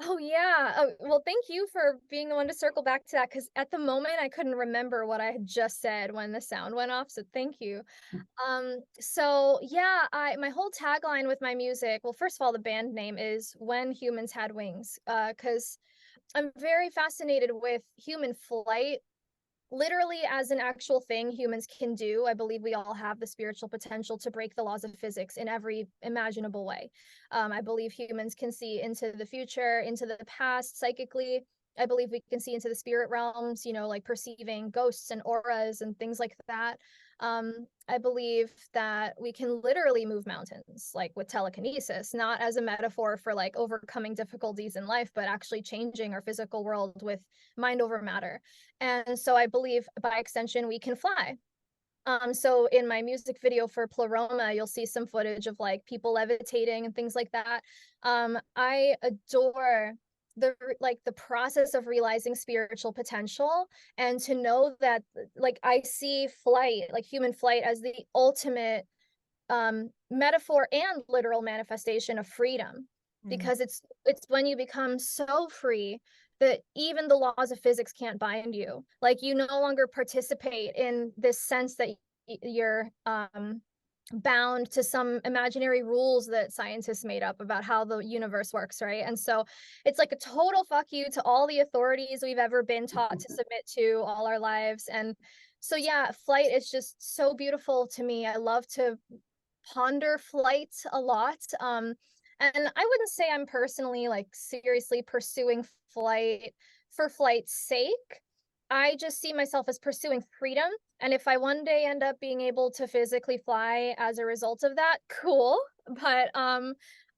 Oh, yeah. Oh, well, thank you for being the one to circle back to that, because at the moment I couldn't remember what I had just said when the sound went off. So thank you. So yeah, my whole tagline with my music, well, first of all, the band name is When Humans Had Wings, because I'm very fascinated with human flight, literally as an actual thing humans can do. I believe we all have the spiritual potential to break the laws of physics in every imaginable way. I believe humans can see into the future, into the past psychically. I believe we can see into the spirit realms, like perceiving ghosts and auras and things like that. I believe that we can literally move mountains, like with telekinesis, not as a metaphor for like overcoming difficulties in life, but actually changing our physical world with mind over matter. And so I believe by extension, we can fly. So in my music video for Pleroma, you'll see some footage of like people levitating and things like that. I adore the process of realizing spiritual potential, and to know that like I see flight, like human flight, as the ultimate metaphor and literal manifestation of freedom, because it's when you become so free that even the laws of physics can't bind you. Like, you no longer participate in this sense that you're bound to some imaginary rules that scientists made up about how the universe works, right? And so it's like a total fuck you to all the authorities we've ever been taught to submit to all our lives. And so yeah, flight is just so beautiful to me. I love to ponder flight a lot. And I wouldn't say I'm personally like seriously pursuing flight for flight's sake. I just see myself as pursuing freedom. And if I one day end up being able to physically fly as a result of that, cool. But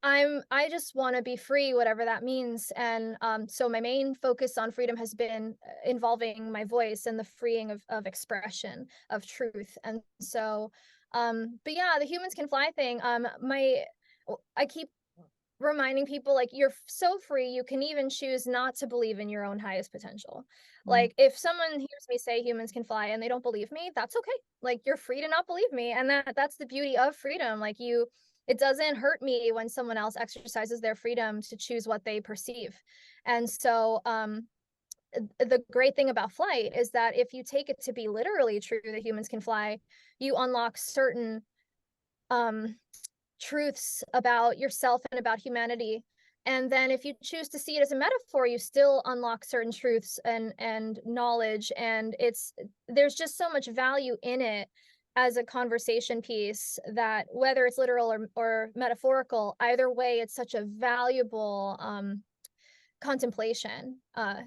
I just want to be free, whatever that means. And so my main focus on freedom has been involving my voice and the freeing of expression of truth. And so but yeah, the humans can fly thing. I keep reminding people, like, you're so free, you can even choose not to believe in your own highest potential. Like, if someone hears me say humans can fly and they don't believe me, that's okay. Like, you're free to not believe me, and that's the beauty of freedom. Like, it doesn't hurt me when someone else exercises their freedom to choose what they perceive. And so the great thing about flight is that if you take it to be literally true that humans can fly, you unlock certain truths about yourself and about humanity. And then if you choose to see it as a metaphor, you still unlock certain truths and knowledge. And there's just so much value in it as a conversation piece, that whether it's literal or metaphorical, either way, it's such a valuable contemplation.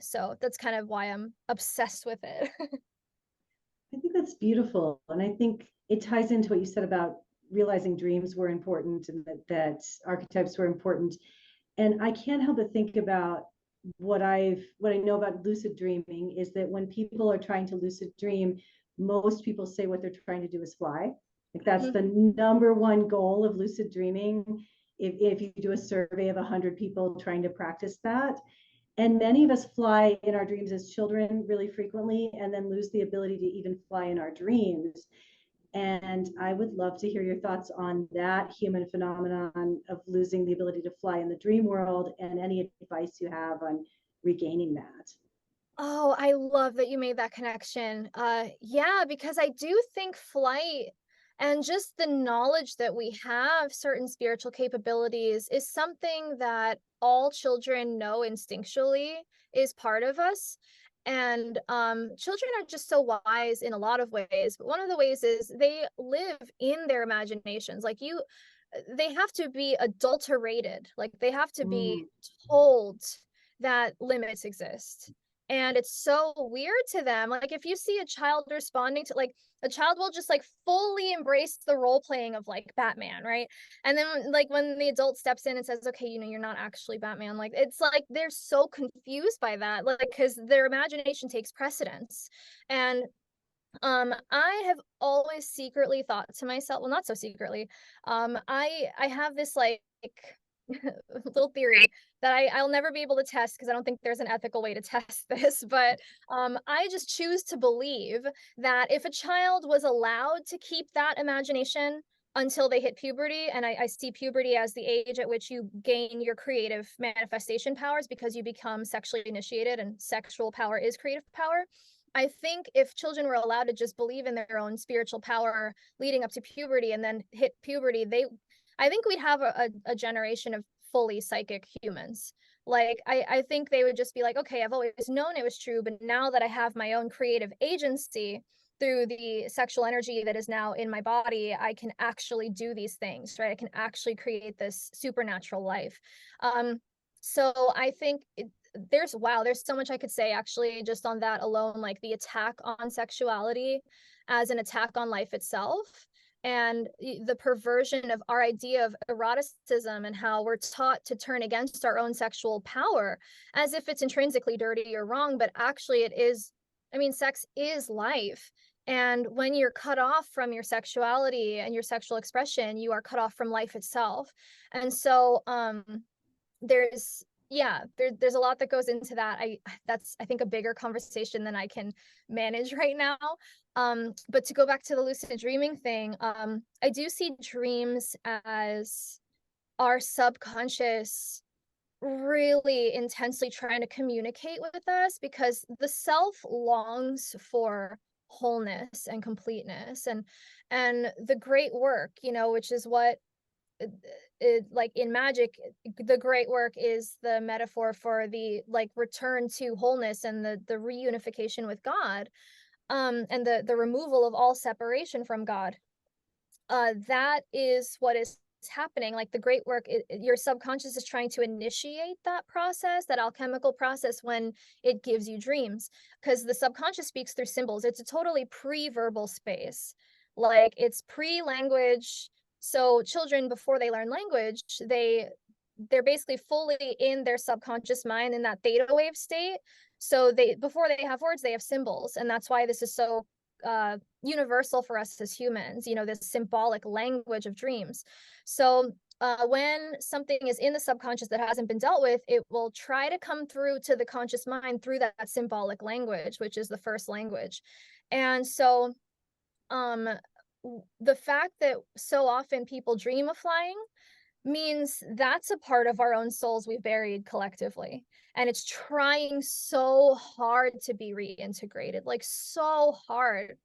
So that's kind of why I'm obsessed with it. I think that's beautiful. And I think it ties into what you said about realizing dreams were important and that archetypes were important. And I can't help but think about what I know about lucid dreaming is that when people are trying to lucid dream, most people say what they're trying to do is fly. Like, that's the number one goal of lucid dreaming. If you do a survey of 100 people trying to practice that, and many of us fly in our dreams as children really frequently, and then lose the ability to even fly in our dreams. And I would love to hear your thoughts on that human phenomenon of losing the ability to fly in the dream world, and any advice you have on regaining that. Oh, I love that you made that connection. Yeah, because I do think flight and just the knowledge that we have certain spiritual capabilities is something that all children know instinctually is part of us. And children are just so wise in a lot of ways, but one of the ways is they live in their imaginations. Like, they have to be adulterated, like they have to be told that limits exist. And it's so weird to them. Like, if you see a child responding to, like, a child will just like fully embrace the role playing of like Batman, right? And then like when the adult steps in and says, okay, you're not actually Batman, like, it's like they're so confused by that, like, because their imagination takes precedence. And I have always secretly thought to myself, well, not so secretly, I have this like little theory that I'll never be able to test, because I don't think there's an ethical way to test this, but I just choose to believe that if a child was allowed to keep that imagination until they hit puberty, and I see puberty as the age at which you gain your creative manifestation powers, because you become sexually initiated, and sexual power is creative power. I think if children were allowed to just believe in their own spiritual power leading up to puberty and then hit puberty, I think we'd have a generation of fully psychic humans. Like, I think they would just be like, okay, I've always known it was true, but now that I have my own creative agency through the sexual energy that is now in my body, I can actually do these things, right? I can actually create this supernatural life. So I think there's so much I could say actually just on that alone, like the attack on sexuality as an attack on life itself, and the perversion of our idea of eroticism, and how we're taught to turn against our own sexual power as if it's intrinsically dirty or wrong, but actually it is. I mean, sex is life. And when you're cut off from your sexuality and your sexual expression, you are cut off from life itself. And so there's yeah, there's a lot that goes into that. That's, I think, a bigger conversation than I can manage right now. But to go back to the lucid dreaming thing, I do see dreams as our subconscious really intensely trying to communicate with us, because the self longs for wholeness and completeness, and the great work, which is what like in magic, the great work is the metaphor for the like return to wholeness and the reunification with God, and the removal of all separation from God. That is what is happening. Like the great work, your subconscious is trying to initiate that process, that alchemical process, when it gives you dreams, because the subconscious speaks through symbols. It's a totally pre-verbal space, like it's pre-language. So children, before they learn language, they're basically fully in their subconscious mind in that theta wave state. So before they have words, they have symbols, and that's why this is so universal for us as humans, this symbolic language of dreams. So when something is in the subconscious that hasn't been dealt with, it will try to come through to the conscious mind through that symbolic language, which is the first language. And so the fact that so often people dream of flying means that's a part of our own souls we've buried collectively, and it's trying so hard to be reintegrated, like so hard.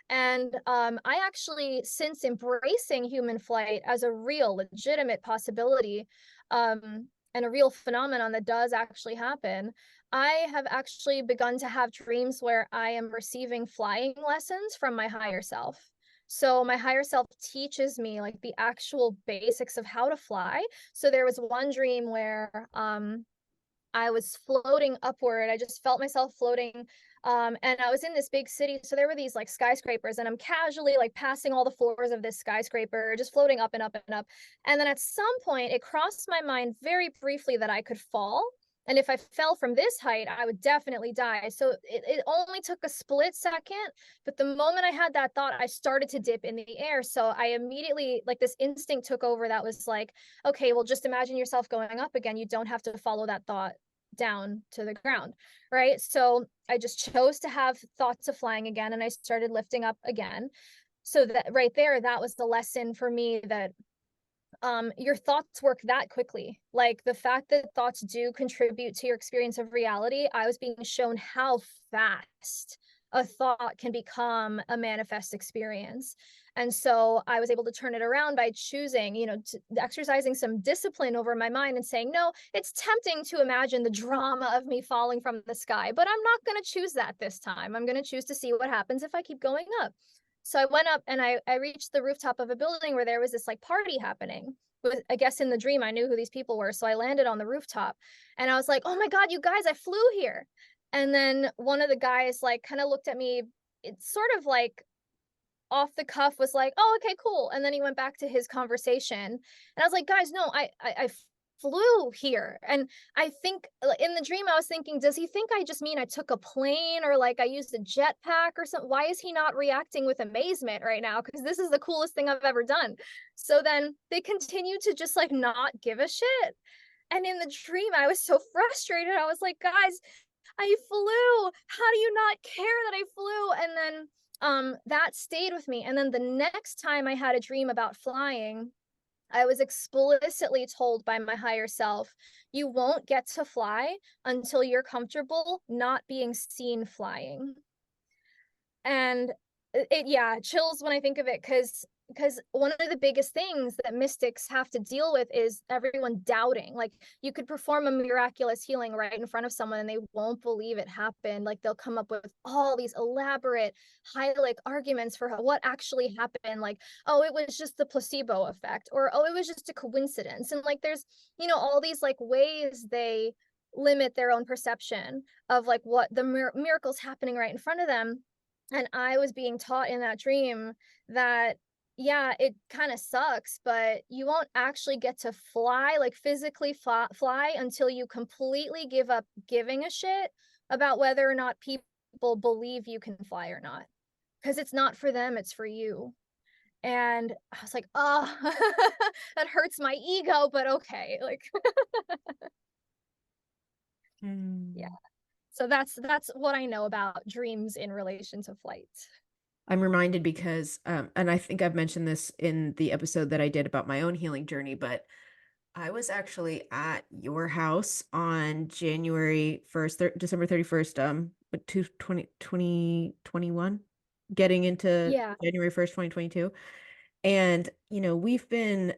And I actually, since embracing human flight as a real legitimate possibility, and a real phenomenon that does actually happen, I have actually begun to have dreams where I am receiving flying lessons from my higher self. So my higher self teaches me like the actual basics of how to fly. So there was one dream where I was floating upward. I just felt myself floating. And I was in this big city. So there were these like skyscrapers, and I'm casually like passing all the floors of this skyscraper, just floating up and up and up. And then at some point, it crossed my mind very briefly that I could fall. And if I fell from this height, I would definitely die. So it only took a split second. But the moment I had that thought, I started to dip in the air. So I immediately, like, this instinct took over that was like, okay, well, just imagine yourself going up again. You don't have to follow that thought down to the ground, right? So I just chose to have thoughts of flying again, and I started lifting up again. So that right there, that was the lesson for me, that your thoughts work that quickly. Like the fact that thoughts do contribute to your experience of reality, I was being shown how fast a thought can become a manifest experience. And so I was able to turn it around by choosing, exercising some discipline over my mind and saying, no, it's tempting to imagine the drama of me falling from the sky, but I'm not going to choose that this time. I'm going to choose to see what happens if I keep going up. So I went up and I reached the rooftop of a building where there was this like party happening. I guess in the dream, I knew who these people were. So I landed on the rooftop and I was like, oh my God, you guys, I flew here. And then one of the guys like kind of looked at me, it's sort of like off the cuff, was like, oh, okay, cool. And then he went back to his conversation. And I was like, guys, no, I flew here. And I think in the dream, I was thinking, does he think I just mean I took a plane, or like I used a jetpack or something? Why is he not reacting with amazement right now? Because this is the coolest thing I've ever done. So then they continue to just like not give a shit. And in the dream, I was so frustrated. I was like, guys, I flew. How do you not care that I flew? And then that stayed with me. And then the next time I had a dream about flying, I was explicitly told by my higher self, you won't get to fly until you're comfortable not being seen flying. And yeah, chills when I think of it, because one of the biggest things that mystics have to deal with is everyone doubting. Like you could perform a miraculous healing right in front of someone and they won't believe it happened. Like they'll come up with all these elaborate like arguments for what actually happened. Like, oh, it was just the placebo effect, or oh, it was just a coincidence. And like there's, all these like ways they limit their own perception of like what the miracles happening right in front of them. And I was being taught in that dream that, yeah, it kind of sucks, but you won't actually get to fly, like physically fly until you completely give up giving a shit about whether or not people believe you can fly or not. Because it's not for them, it's for you. And I was like, oh, that hurts my ego, but okay. Like, Yeah. So that's what I know about dreams in relation to flight. I'm reminded because, and I think I've mentioned this in the episode that I did about my own healing journey, but I was actually at your house on January 1st, December 31st, 2021, getting into Yeah. January 1st, 2022. And, we've been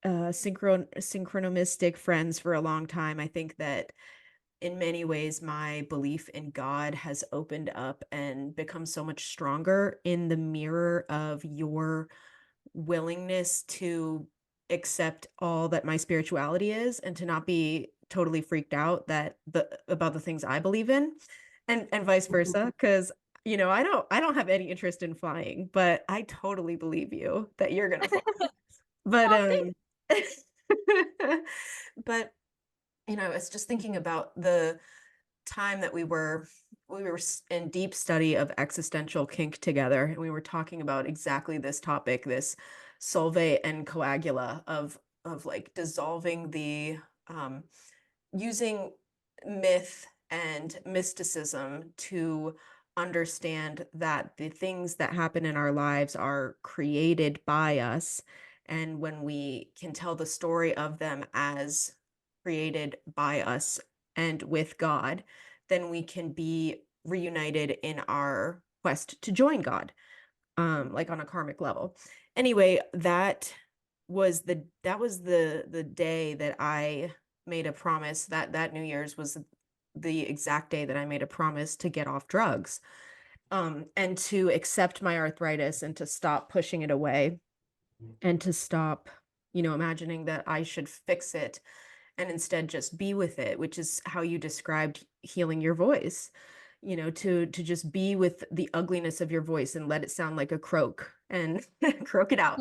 synchronomistic friends for a long time. I think that in many ways, my belief in God has opened up and become so much stronger in the mirror of your willingness to accept all that my spirituality is and to not be totally freaked out about the things I believe in, and vice versa. Because I don't have any interest in flying, but I totally believe you that you're gonna fly. But Oh, thanks. but I was just thinking about the time that we were in deep study of existential kink together, and we were talking about exactly this topic, this solve and coagula of like dissolving the using myth and mysticism to understand that the things that happen in our lives are created by us, and when we can tell the story of them as created by us and with God, then we can be reunited in our quest to join God, like on a karmic level. Anyway, that was the day that I made a promise. That New Year's was the exact day that I made a promise to get off drugs, and to accept my arthritis and to stop pushing it away, and to stop, imagining that I should fix it and instead just be with it, which is how you described healing your voice, to just be with the ugliness of your voice and let it sound like a croak and croak it out.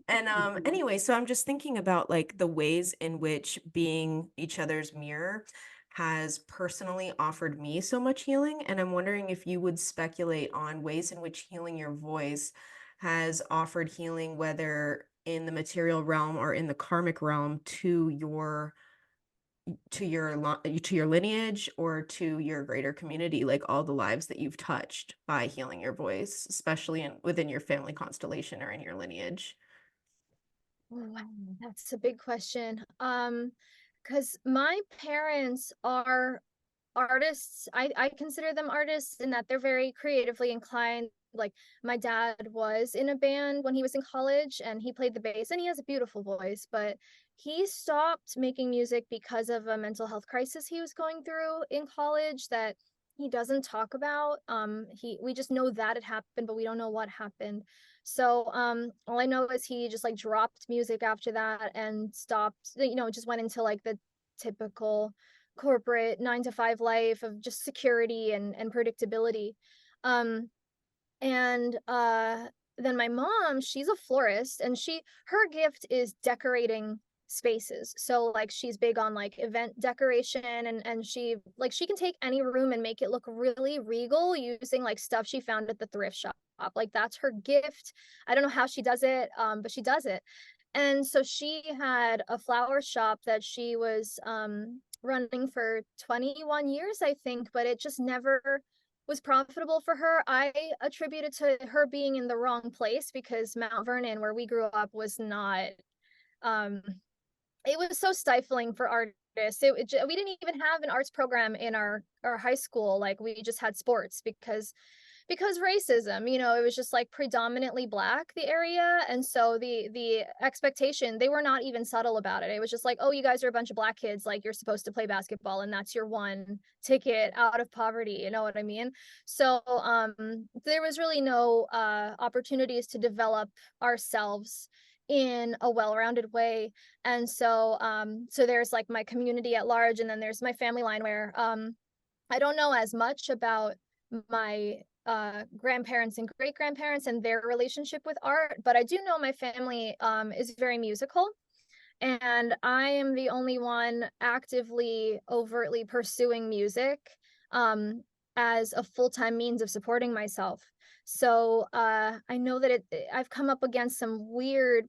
And anyway, so I'm just thinking about like the ways in which being each other's mirror has personally offered me so much healing. And I'm wondering if you would speculate on ways in which healing your voice has offered healing, whether in the material realm or in the karmic realm, to your lineage or to your greater community, like all the lives that you've touched by healing your voice, especially within your family constellation or in your lineage. Wow, that's a big question. Because my parents are artists. I consider them artists in that they're very creatively inclined. Like my dad was in a band when he was in college and he played the bass and he has a beautiful voice, but he stopped making music because of a mental health crisis he was going through in college that he doesn't talk about. We just know that it happened, but we don't know what happened. So all I know is he just like dropped music after that and stopped, just went into like the typical corporate 9 to 5 life of just security and predictability. Um, and then my mom, she's a florist and her gift is decorating spaces. So like she's big on like event decoration and she can take any room and make it look really regal using like stuff she found at the thrift shop. Like that's her gift. I don't know how she does it, but she does it. And so she had a flower shop that she was running for 21 years, I think, but it just never was profitable for her. I attribute it to her being in the wrong place because Mount Vernon, where we grew up, was not, um, it was so stifling for artists. We didn't even have an arts program in our high school. Like we just had sports because racism, it was just like predominantly Black, the area. And so the expectation, they were not even subtle about it. It was just like, oh, you guys are a bunch of Black kids, like you're supposed to play basketball and that's your one ticket out of poverty, you know what I mean? So there was really no opportunities to develop ourselves in a well-rounded way. And so there's like my community at large, and then there's my family line where I don't know as much about my grandparents and great grandparents and their relationship with art, but I do know my family is very musical, and I am the only one actively, overtly pursuing music as a full-time means of supporting myself. So I know that I've come up against some weird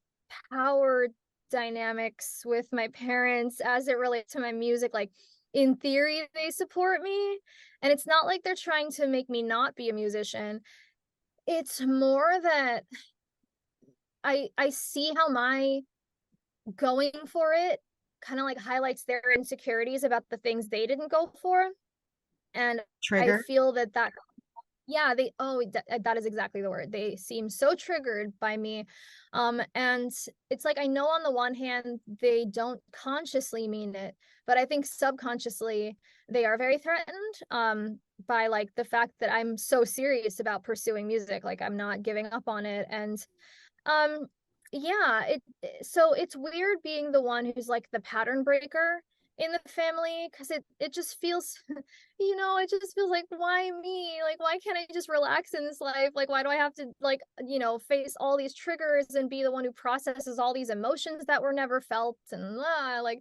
power dynamics with my parents as it relates to my music. Like in theory they support me, and it's not like they're trying to make me not be a musician. It's more that I see how my going for it kind of like highlights their insecurities about the things they didn't go for, and I Trigger. feel that yeah, that is exactly the word. They seem so triggered by me. And it's like, I know on the one hand, they don't consciously mean it, but I think subconsciously they are very threatened by like the fact that I'm so serious about pursuing music. Like I'm not giving up on it. And yeah, so it's weird being the one who's like the pattern breaker in the family, because it just feels it just feels like, why me? Like, why can't I just relax in this life? Like, why do I have to like face all these triggers and be the one who processes all these emotions that were never felt? And like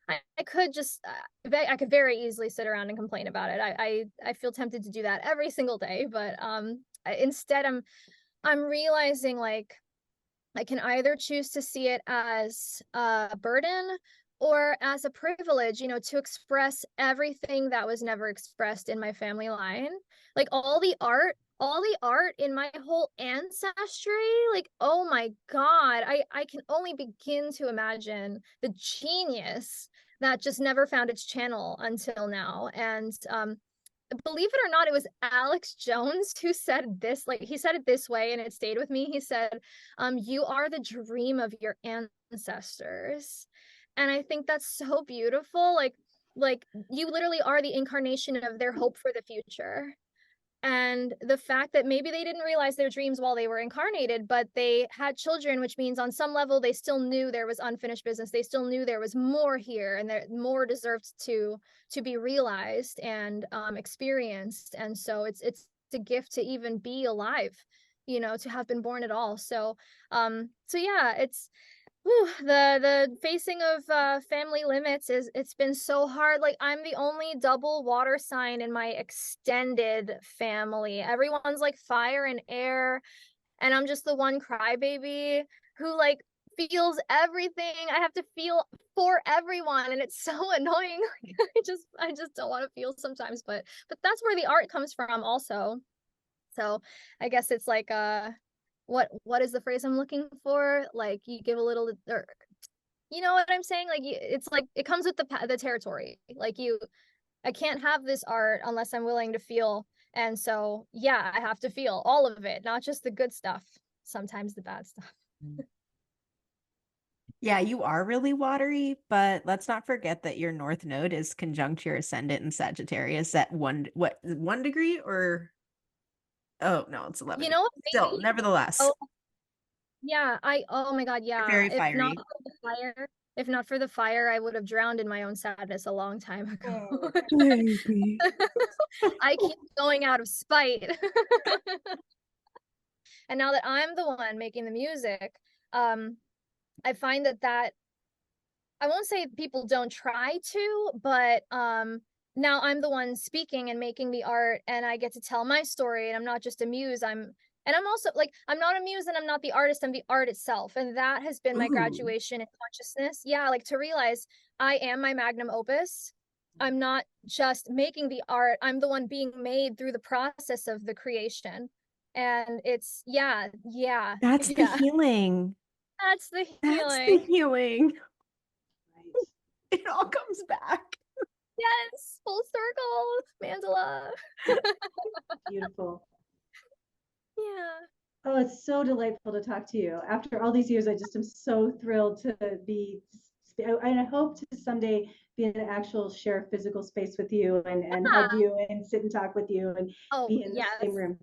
I could just I could very easily sit around and complain about it. I feel tempted to do that every single day, but instead I'm realizing like I can either choose to see it as a burden or as a privilege, to express everything that was never expressed in my family line. Like all the art in my whole ancestry, like, oh my God, I can only begin to imagine the genius that just never found its channel until now. And believe it or not, it was Alex Jones who said this. Like, he said it this way and it stayed with me. He said, you are the dream of your ancestors. And I think that's so beautiful. Like you literally are the incarnation of their hope for the future. And the fact that maybe they didn't realize their dreams while they were incarnated, but they had children, which means on some level they still knew there was unfinished business. They still knew there was more here, and that more deserved to be realized and experienced. And so it's a gift to even be alive, to have been born at all. So yeah, it's the facing of family limits it's been so hard. Like I'm the only double water sign in my extended family. Everyone's like fire and air, and I'm just the one crybaby who like feels everything. I have to feel for everyone, and it's so annoying. I just don't want to feel sometimes, but that's where the art comes from also. So I guess it's like what is the phrase I'm looking for? Like you give a little, or you know what I'm saying? Like it's like it comes with the territory. Like I can't have this art unless I'm willing to feel. And so yeah, I have to feel all of it, not just the good stuff, sometimes the bad stuff. Yeah, you are really watery, but let's not forget that your North Node is conjunct your ascendant in Sagittarius at 1 degree, or oh no, it's 11. You know what? Still, nevertheless, Oh yeah, oh my God, you're yeah. very fiery. If not for the fire, I would have drowned in my own sadness a long time ago. Baby. I keep going out of spite. And now that I'm the one making the music, I find that I won't say people don't try to, but now I'm the one speaking and making the art, and I get to tell my story, and I'm not just a muse. I'm also like, I'm not a muse and I'm not the artist, I'm the art itself. And that has been my Ooh. graduation in consciousness. Yeah, like to realize I am my magnum opus. I'm not just making the art, I'm the one being made through the process of the creation. And it's yeah. That's the healing. That's the That's the healing. healing. Right. It all comes back. Yes, full circle, mandala. Beautiful. Yeah. Oh, it's so delightful to talk to you. After all these years, I just am so thrilled to be, I hope to someday be in an actual share physical space with you and hug you and sit and talk with you and be in the same room.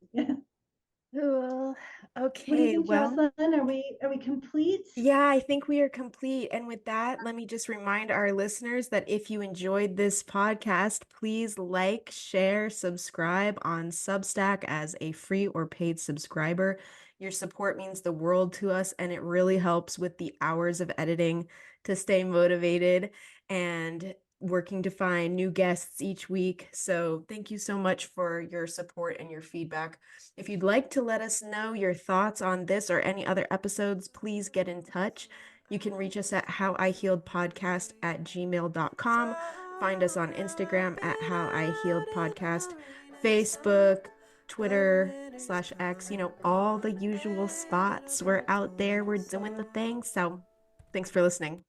Cool. What do Okay, you think, well, Jocelyn? Are we complete? yeah, I think we are complete. And with that, let me just remind our listeners that if you enjoyed this podcast, please like, share, subscribe on Substack as a free or paid subscriber. Your support means the world to us, and it really helps with the hours of editing to stay motivated and working to find new guests each week. So thank you so much for your support and your feedback. If you'd like to let us know your thoughts on this or any other episodes, please get in touch. You can reach us at howihealedpodcast@gmail.com, find us on Instagram at How I Healed Podcast, Facebook, Twitter/X, all the usual spots. We're out there, we're doing the thing. So thanks for listening.